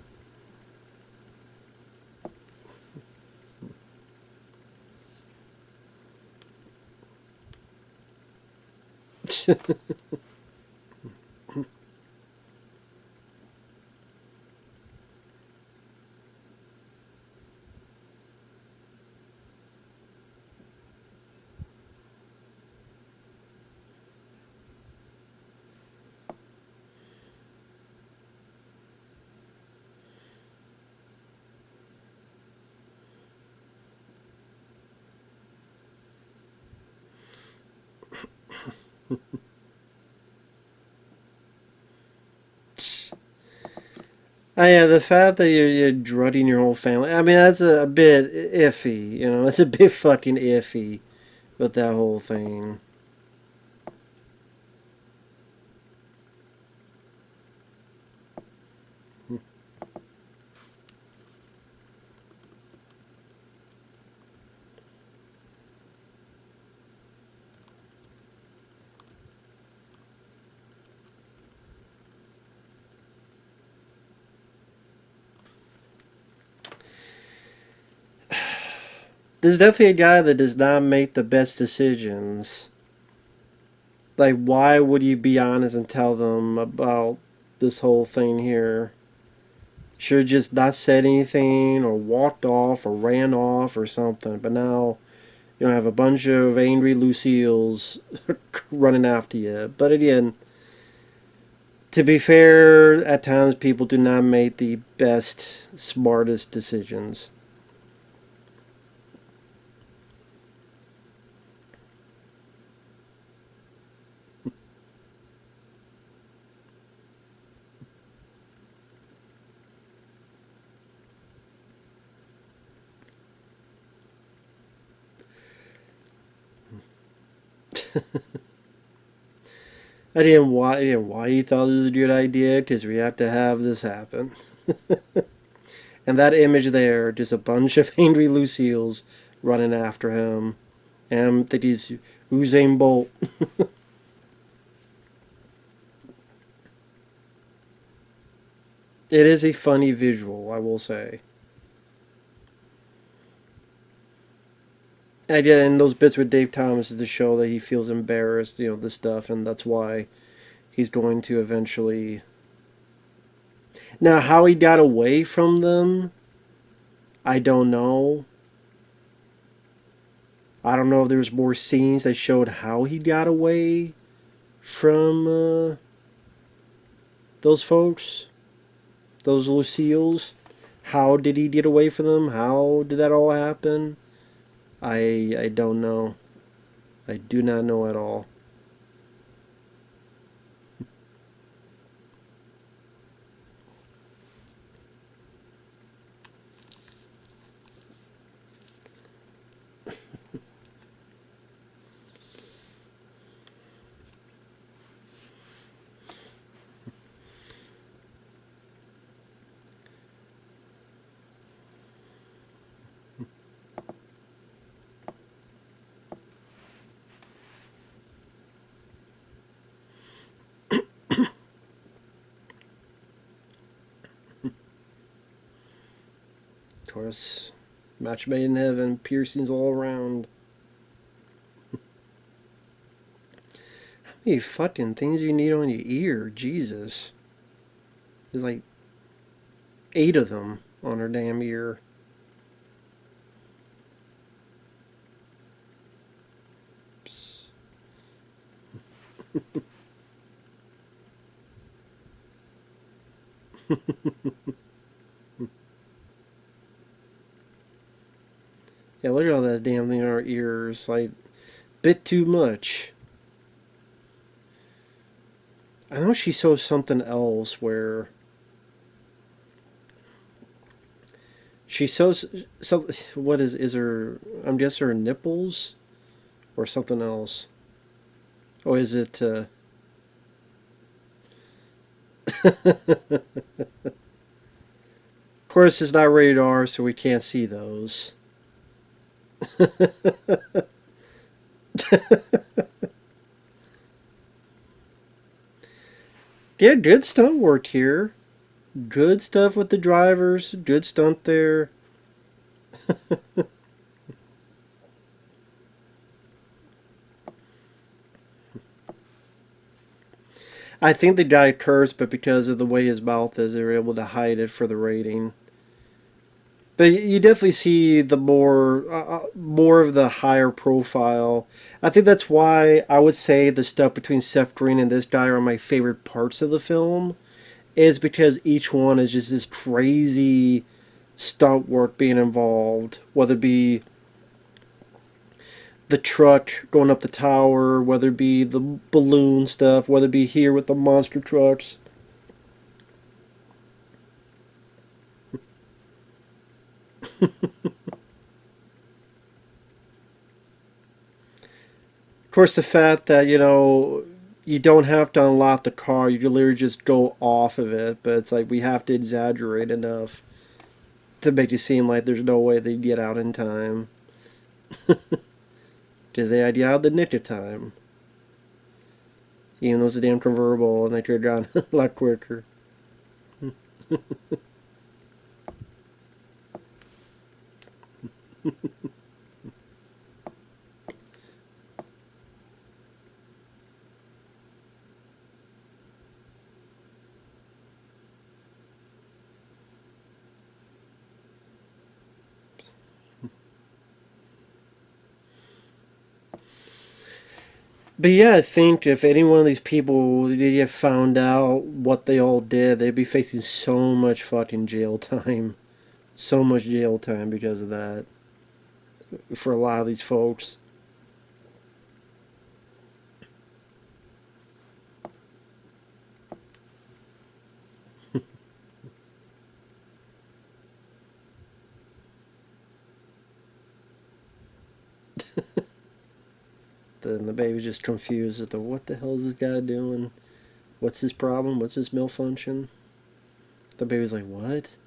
Oh, yeah, the fact that you're drutting your whole family. I mean, that's a bit iffy. You know, it's a bit fucking iffy with that whole thing. There's definitely a guy that does not make the best decisions. Like, why would you be honest and tell them about this whole thing here? Should have just not said anything, or walked off, or ran off, or something. But now, you know, have a bunch of angry Lucille's running after you. But again, to be fair, at times people do not make the best, smartest decisions. I didn't why he thought this was a good idea, because we have to have this happen. And that image there, just a bunch of angry Lucille's running after him. And that he's Usain Bolt. It is a funny visual, I will say. And again, in those bits with Dave Thomas is to show that he feels embarrassed, you know, this stuff, and that's why he's going to eventually. Now, how he got away from them, I don't know. I don't know if there's more scenes that showed how he got away from those folks, those Lucille's. How did he get away from them? How did that all happen? I don't know. I do not know at all. Of course, match made in heaven, piercings all around. How many fucking things you need on your ear? Jesus. There's like 8 of them on her damn ear. Yeah, look at all that damn thing on her ears. Like, bit too much. I know she shows something else where She sews so. What is her? I'm guessing her nipples or something else. Or is it? Of course, it's not rated R, so we can't see those. Yeah, good stunt work here. Good stuff with the drivers. Good stunt there. I think the guy cursed, but because of the way his mouth is, they were able to hide it for the rating. But you definitely see the more of the higher profile. I think that's why I would say the stuff between Seth Green and this guy are my favorite parts of the film. Is because each one is just this crazy stunt work being involved, whether it be the truck going up the tower, whether it be the balloon stuff, whether it be here with the monster trucks. Of course, the fact that you don't have to unlock the car; you can literally just go off of it. But it's like we have to exaggerate enough to make it seem like there's no way they get out in time. Because they get out the nick of time, even though it's a damn convertible, and they could have gone a lot quicker. But yeah, I think if any one of these people did get found out what they all did, they'd be facing so much fucking jail time. So much jail time because of that. For a lot of these folks. Then the baby's just confused as to what the hell is this guy doing? What's his problem? What's his malfunction? The baby's like, what?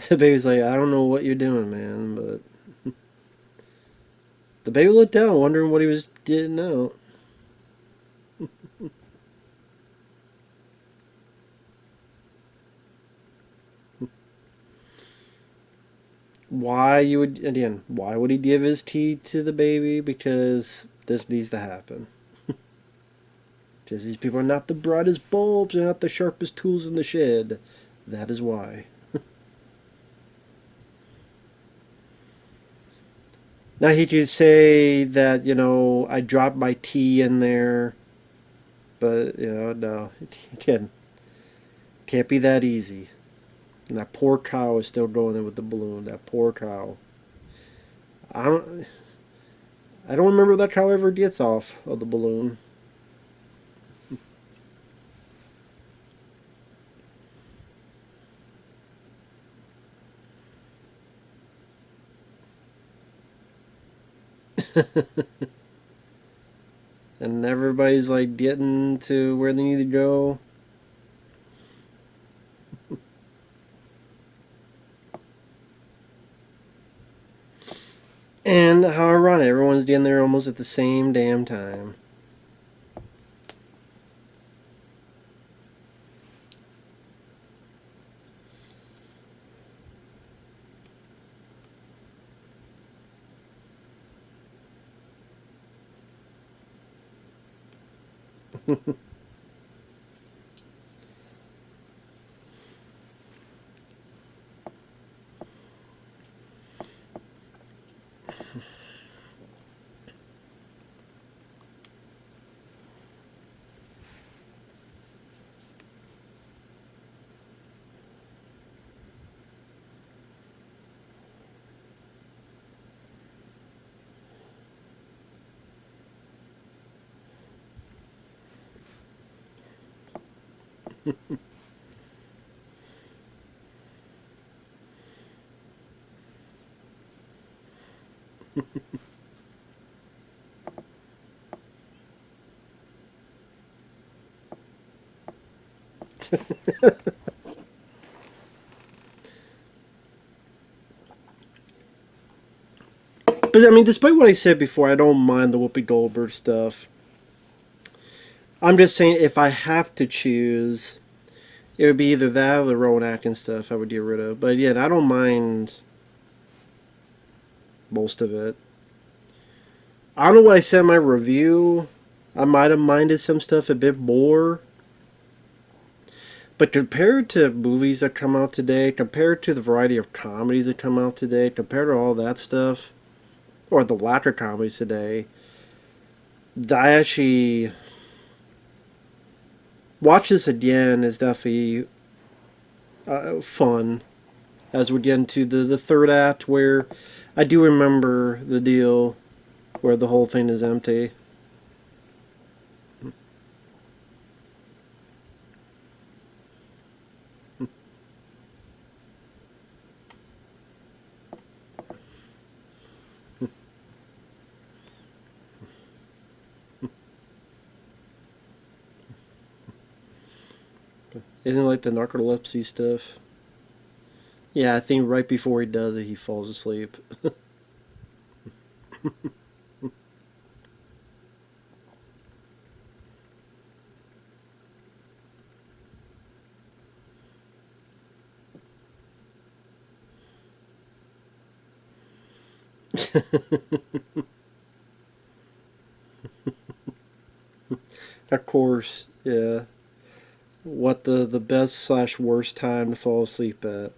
The baby's like, I don't know what you're doing, man, but the baby looked down, wondering what he was getting out. Why would he give his tea to the baby? Because this needs to happen. Because these people are not the brightest bulbs, they're not the sharpest tools in the shed. That is why. Now he could say that, I dropped my tea in there, but, no, it can't be that easy. And that poor cow is still going in with the balloon. That poor cow. I don't, I don't remember that cow ever gets off of the balloon. And everybody's like getting to where they need to go. And how ironic, everyone's getting there almost at the same damn time. But I mean, despite what I said before, I don't mind the Whoopi Goldberg stuff. I'm just saying, if I have to choose, it would be either that or the Rowan Atkins stuff I would get rid of. But yeah, I don't mind most of it. I don't know what I said in my review. I might have minded some stuff a bit more. But compared to movies that come out today, compared to the variety of comedies that come out today, compared to all that stuff, or the latter comedies today, I actually watch this again is definitely fun as we get into the third act where I do remember the deal where the whole thing is empty. Isn't it like the narcolepsy stuff? Yeah, I think right before he does it, he falls asleep. Of course, yeah. What the best slash worst time to fall asleep at?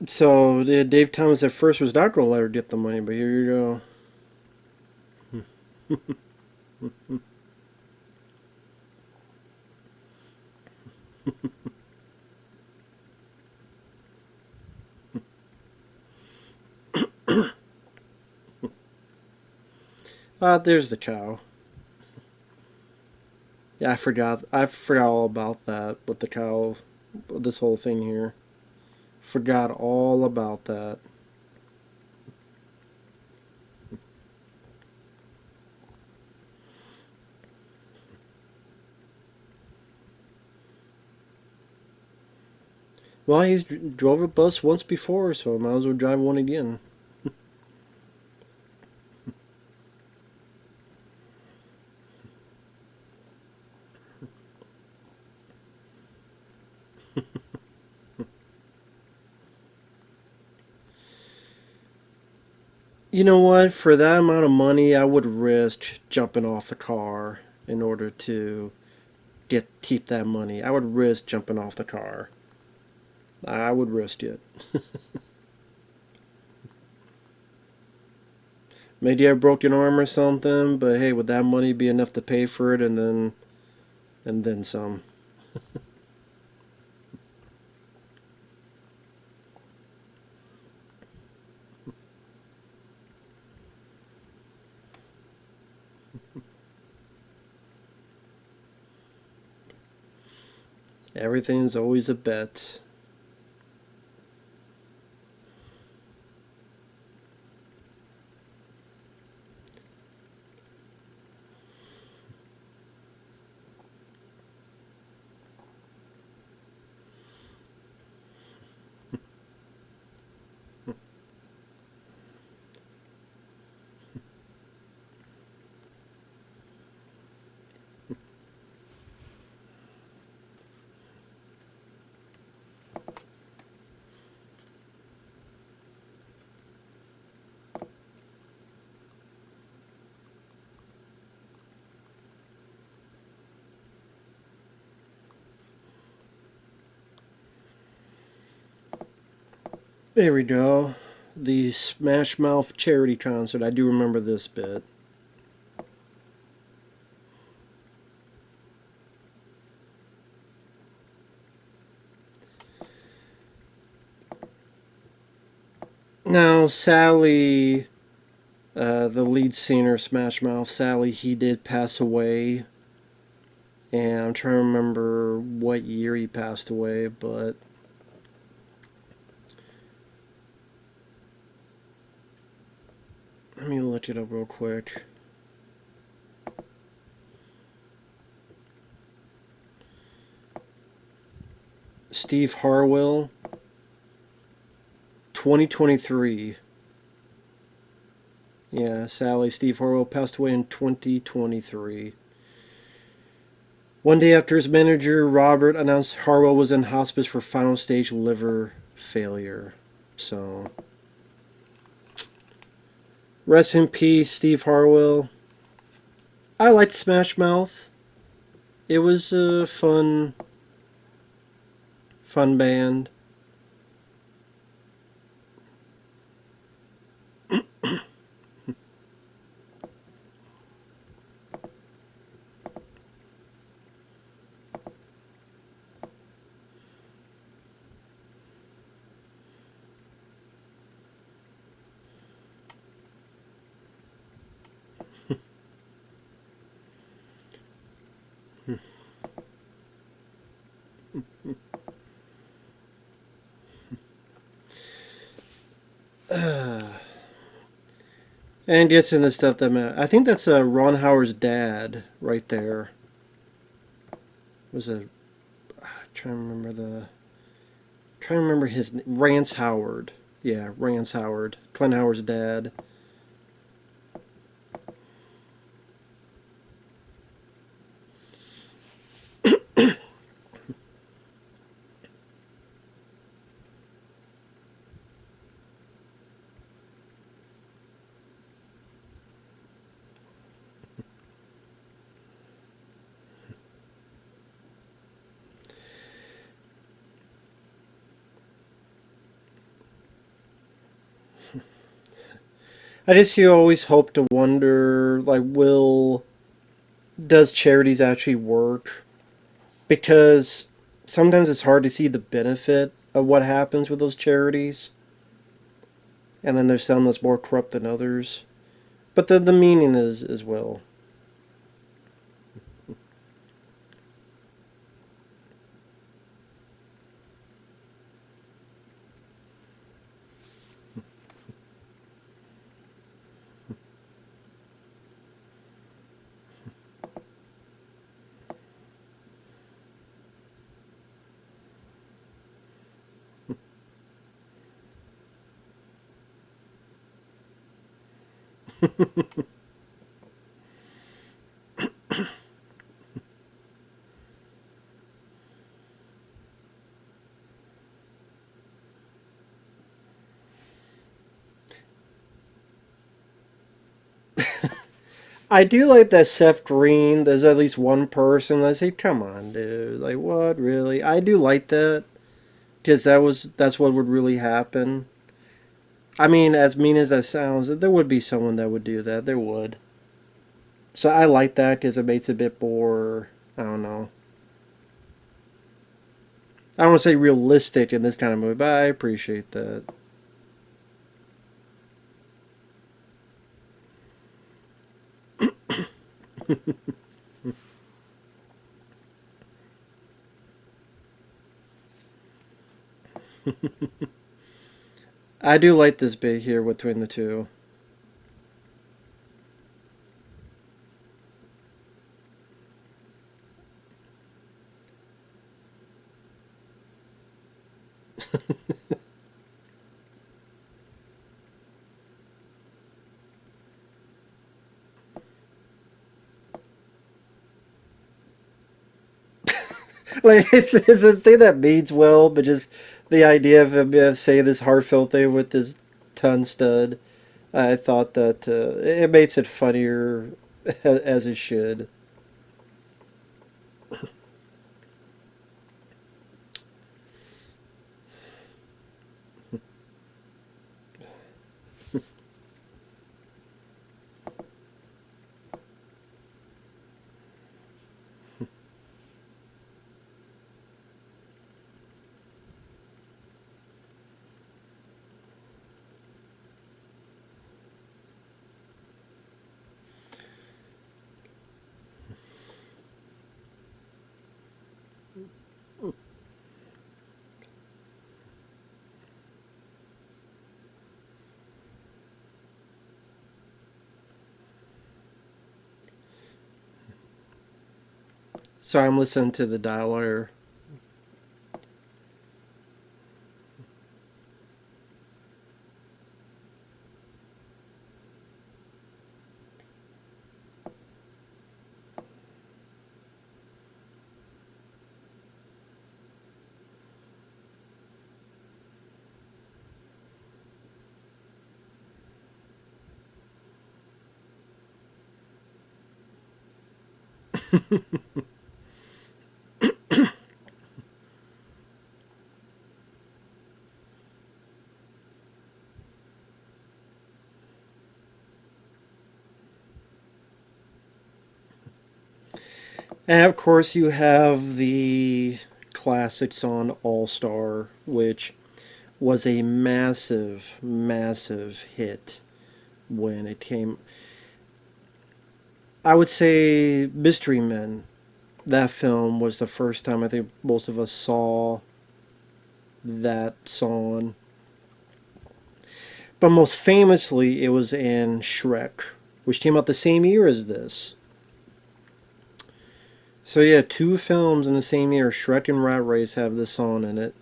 So Dave Thomas at first was not going to let her get the money, but here you go. There's the cow. Yeah, I forgot. I forgot all about that with the cow. This whole thing here. Forgot all about that. Well, he's drove a bus once before, so I might as well drive one again. You know what? For that amount of money, I would risk jumping off the car in order to keep that money. I would risk jumping off the car. I would risk it. Maybe I broke an arm or something, but hey, would that money be enough to pay for it and then some? Everything's always a bet. There we go. The Smash Mouth charity concert. I do remember this bit. Now, Sally, the lead singer, Smash Mouth, Sally, he did pass away. And I'm trying to remember what year he passed away, but let me look it up real quick. Steve Harwell, 2023. Yeah, Sally, Steve Harwell passed away in 2023. One day after his manager, Robert, announced Harwell was in hospice for final stage liver failure. So, rest in peace, Steve Harwell. I liked Smash Mouth. It was a fun band. And gets into stuff that I think that's Ron Howard's dad right there. Was a trying to remember his Rance Howard. Yeah, Rance Howard, Clint Howard's dad. I just you always hope to wonder like does charities actually work? Because sometimes it's hard to see the benefit of what happens with those charities, and then there's some that's more corrupt than others. But the meaning is as well. I do like that Seth Green. There's at least one person that say, "Come on, dude! Like, what really?" I do like that because that's what would really happen. I mean, as mean as that sounds, there would be someone that would do that. There would. So I like that because it makes it a bit more. I don't know. I don't want to say realistic in this kind of movie, but I appreciate that. I do like this bit here between the two. Like it's a thing that means well, but just the idea of him saying this heartfelt thing with this ton stud, I thought that it makes it funnier as it should. Sorry, I'm listening to the dialer. And of course, you have the classic song All Star, which was a massive, massive hit when it came. I would say Mystery Men. That film was the first time I think most of us saw that song. But most famously, it was in Shrek, which came out the same year as this. So yeah, two films in the same year, Shrek and Rat Race, have this song in it.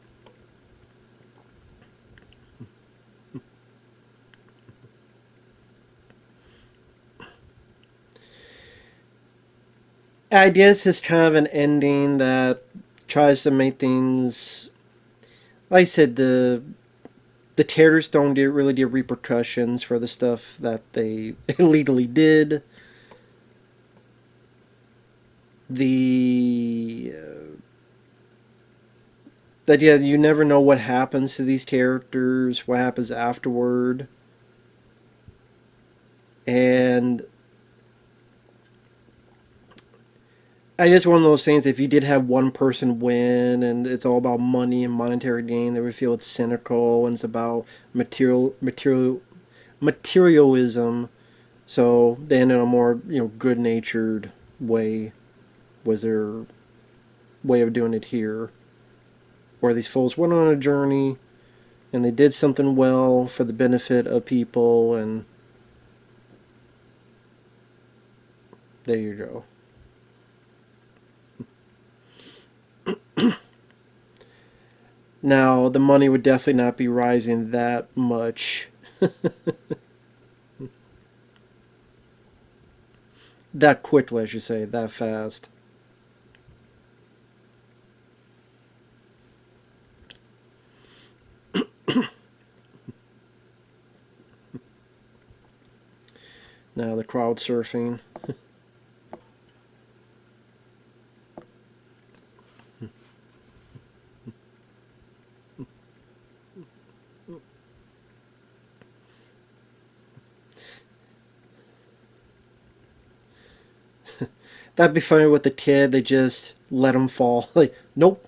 I guess it's kind of an ending that tries to make things. Like I said, the terrorists don't really get repercussions for the stuff that they illegally did. The that yeah, you never know what happens to these characters, what happens afterward, and I guess one of those things. If you did have one person win, and it's all about money and monetary gain, they would feel it's cynical and it's about materialism. So they end in a more good natured way. Was their way of doing it here, where these fools went on a journey and they did something well for the benefit of people, and there you go. Now, the money would definitely not be rising that much, that quickly, I should say, that fast. Now, the crowd surfing. That'd be funny with the kid. They just let him fall. Like, nope.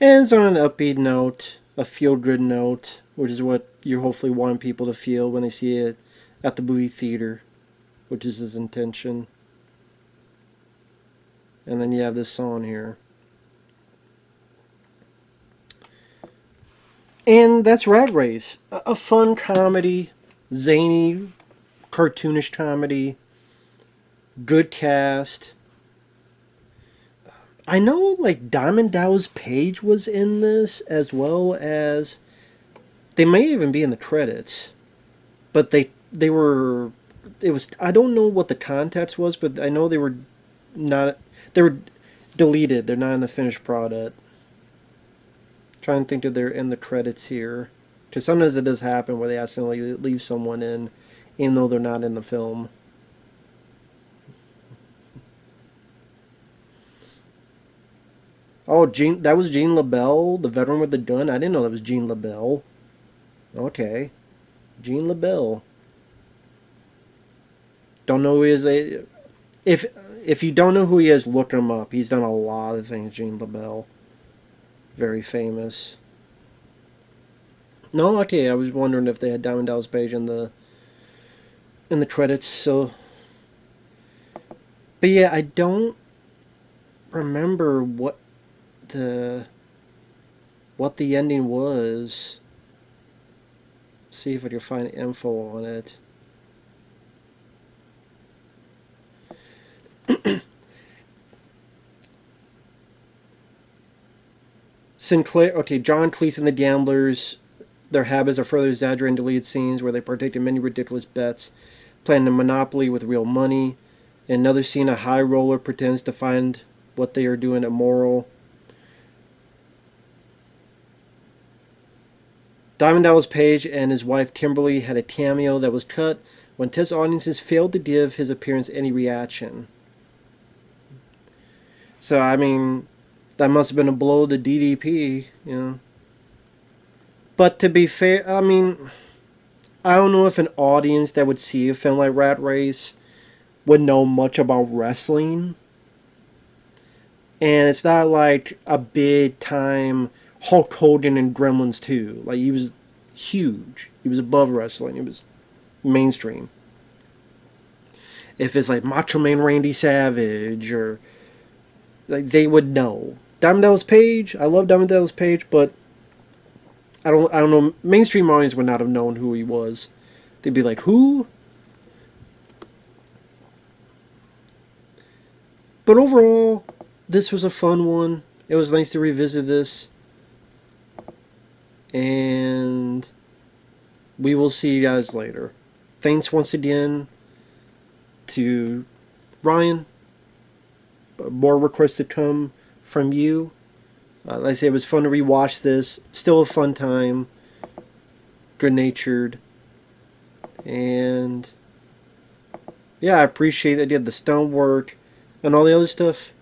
And it's on an upbeat note, a feel good note, which is what you hopefully want people to feel when they see it at the movie theater, which is his intention. And then you have this song here. And that's Rat Race. A fun comedy, zany, cartoonish comedy, good cast. I know like Diamond Dallas Page was in this, as well as they may even be in the credits, but they were, it was, I don't know what the context was, but I know they were not, they were deleted. They're not in the finished product. Trying to think if they're in the credits here, because sometimes it does happen where they accidentally leave someone in, even though they're not in the film. Oh, that was Gene LaBelle, the veteran with the gun. I didn't know that was Gene LaBelle. Okay, Gene LaBelle. Don't know who he is. if if you don't know who he is, look him up. He's done a lot of things. Gene LaBelle, very famous. No, okay. I was wondering if they had Diamond Dallas Page in the credits. So, but yeah, I don't remember the what the ending was. See if I can find info on it. Sinclair, okay, John Cleese and the Gamblers. Their habits are further exaggerated in deleted scenes where they partake in many ridiculous bets, playing a monopoly with real money. In another scene, a high roller pretends to find what they are doing immoral. Diamond Dallas Page and his wife Kimberly had a cameo that was cut when test audiences failed to give his appearance any reaction. So, I mean, that must have been a blow to DDP, you know. But to be fair, I mean, I don't know if an audience that would see a film like Rat Race would know much about wrestling. And it's not like a big time Hulk Hogan and Gremlins 2. Like, he was huge. He was above wrestling. He was mainstream. If it's like Macho Man Randy Savage or like they would know. Diamond Dallas Page, I love Diamond Dallas Page, but I don't know. Mainstream audience would not have known who he was. They'd be like, who? But overall, this was a fun one. It was nice to revisit this. And we will see you guys later. Thanks once again to Ryan. More requests to come from you. Like I say, it was fun to rewatch this. Still a fun time. Good natured. And yeah, I appreciate that you did the stunt work and all the other stuff.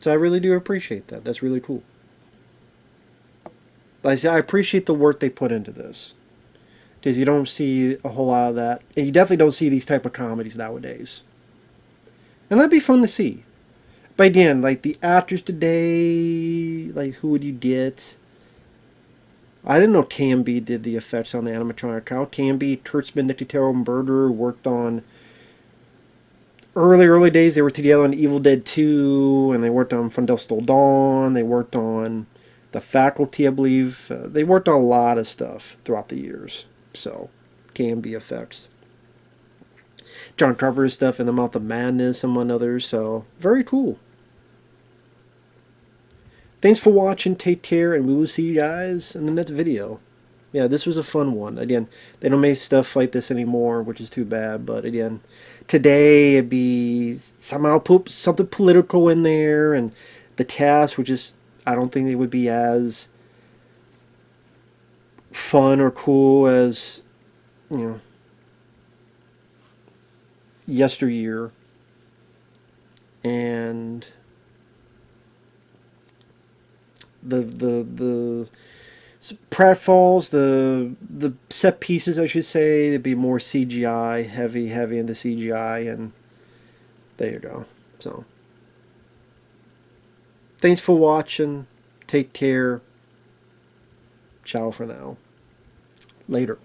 So I really do appreciate that. That's really cool. Like I said, I appreciate the work they put into this. Because you don't see a whole lot of that. And you definitely don't see these type of comedies nowadays. And that'd be fun to see. But again, like the actors today, like who would you get? I didn't know Camby did the effects on the animatronic cow. Camby, Kurtzman, Nicotero, and Berger worked on early days. They were together on Evil Dead 2, and they worked on From Dusk Till Dawn. They worked on The Faculty, I believe. They worked on a lot of stuff throughout the years. So, Camby effects. John Carpenter's stuff in The Mouth of Madness, among others. So, very cool. Thanks for watching. Take care, and we will see you guys in the next video. Yeah, this was a fun one. Again, they don't make stuff like this anymore, which is too bad. But again, today it'd be somehow put something political in there, and the cast would just, I don't think they would be as fun or cool as, you know, yesteryear. And the pratfalls, the set pieces, I should say, they'd be more CGI, heavy into CGI, and there you go. So, thanks for watching. Take care. Ciao for now. Later.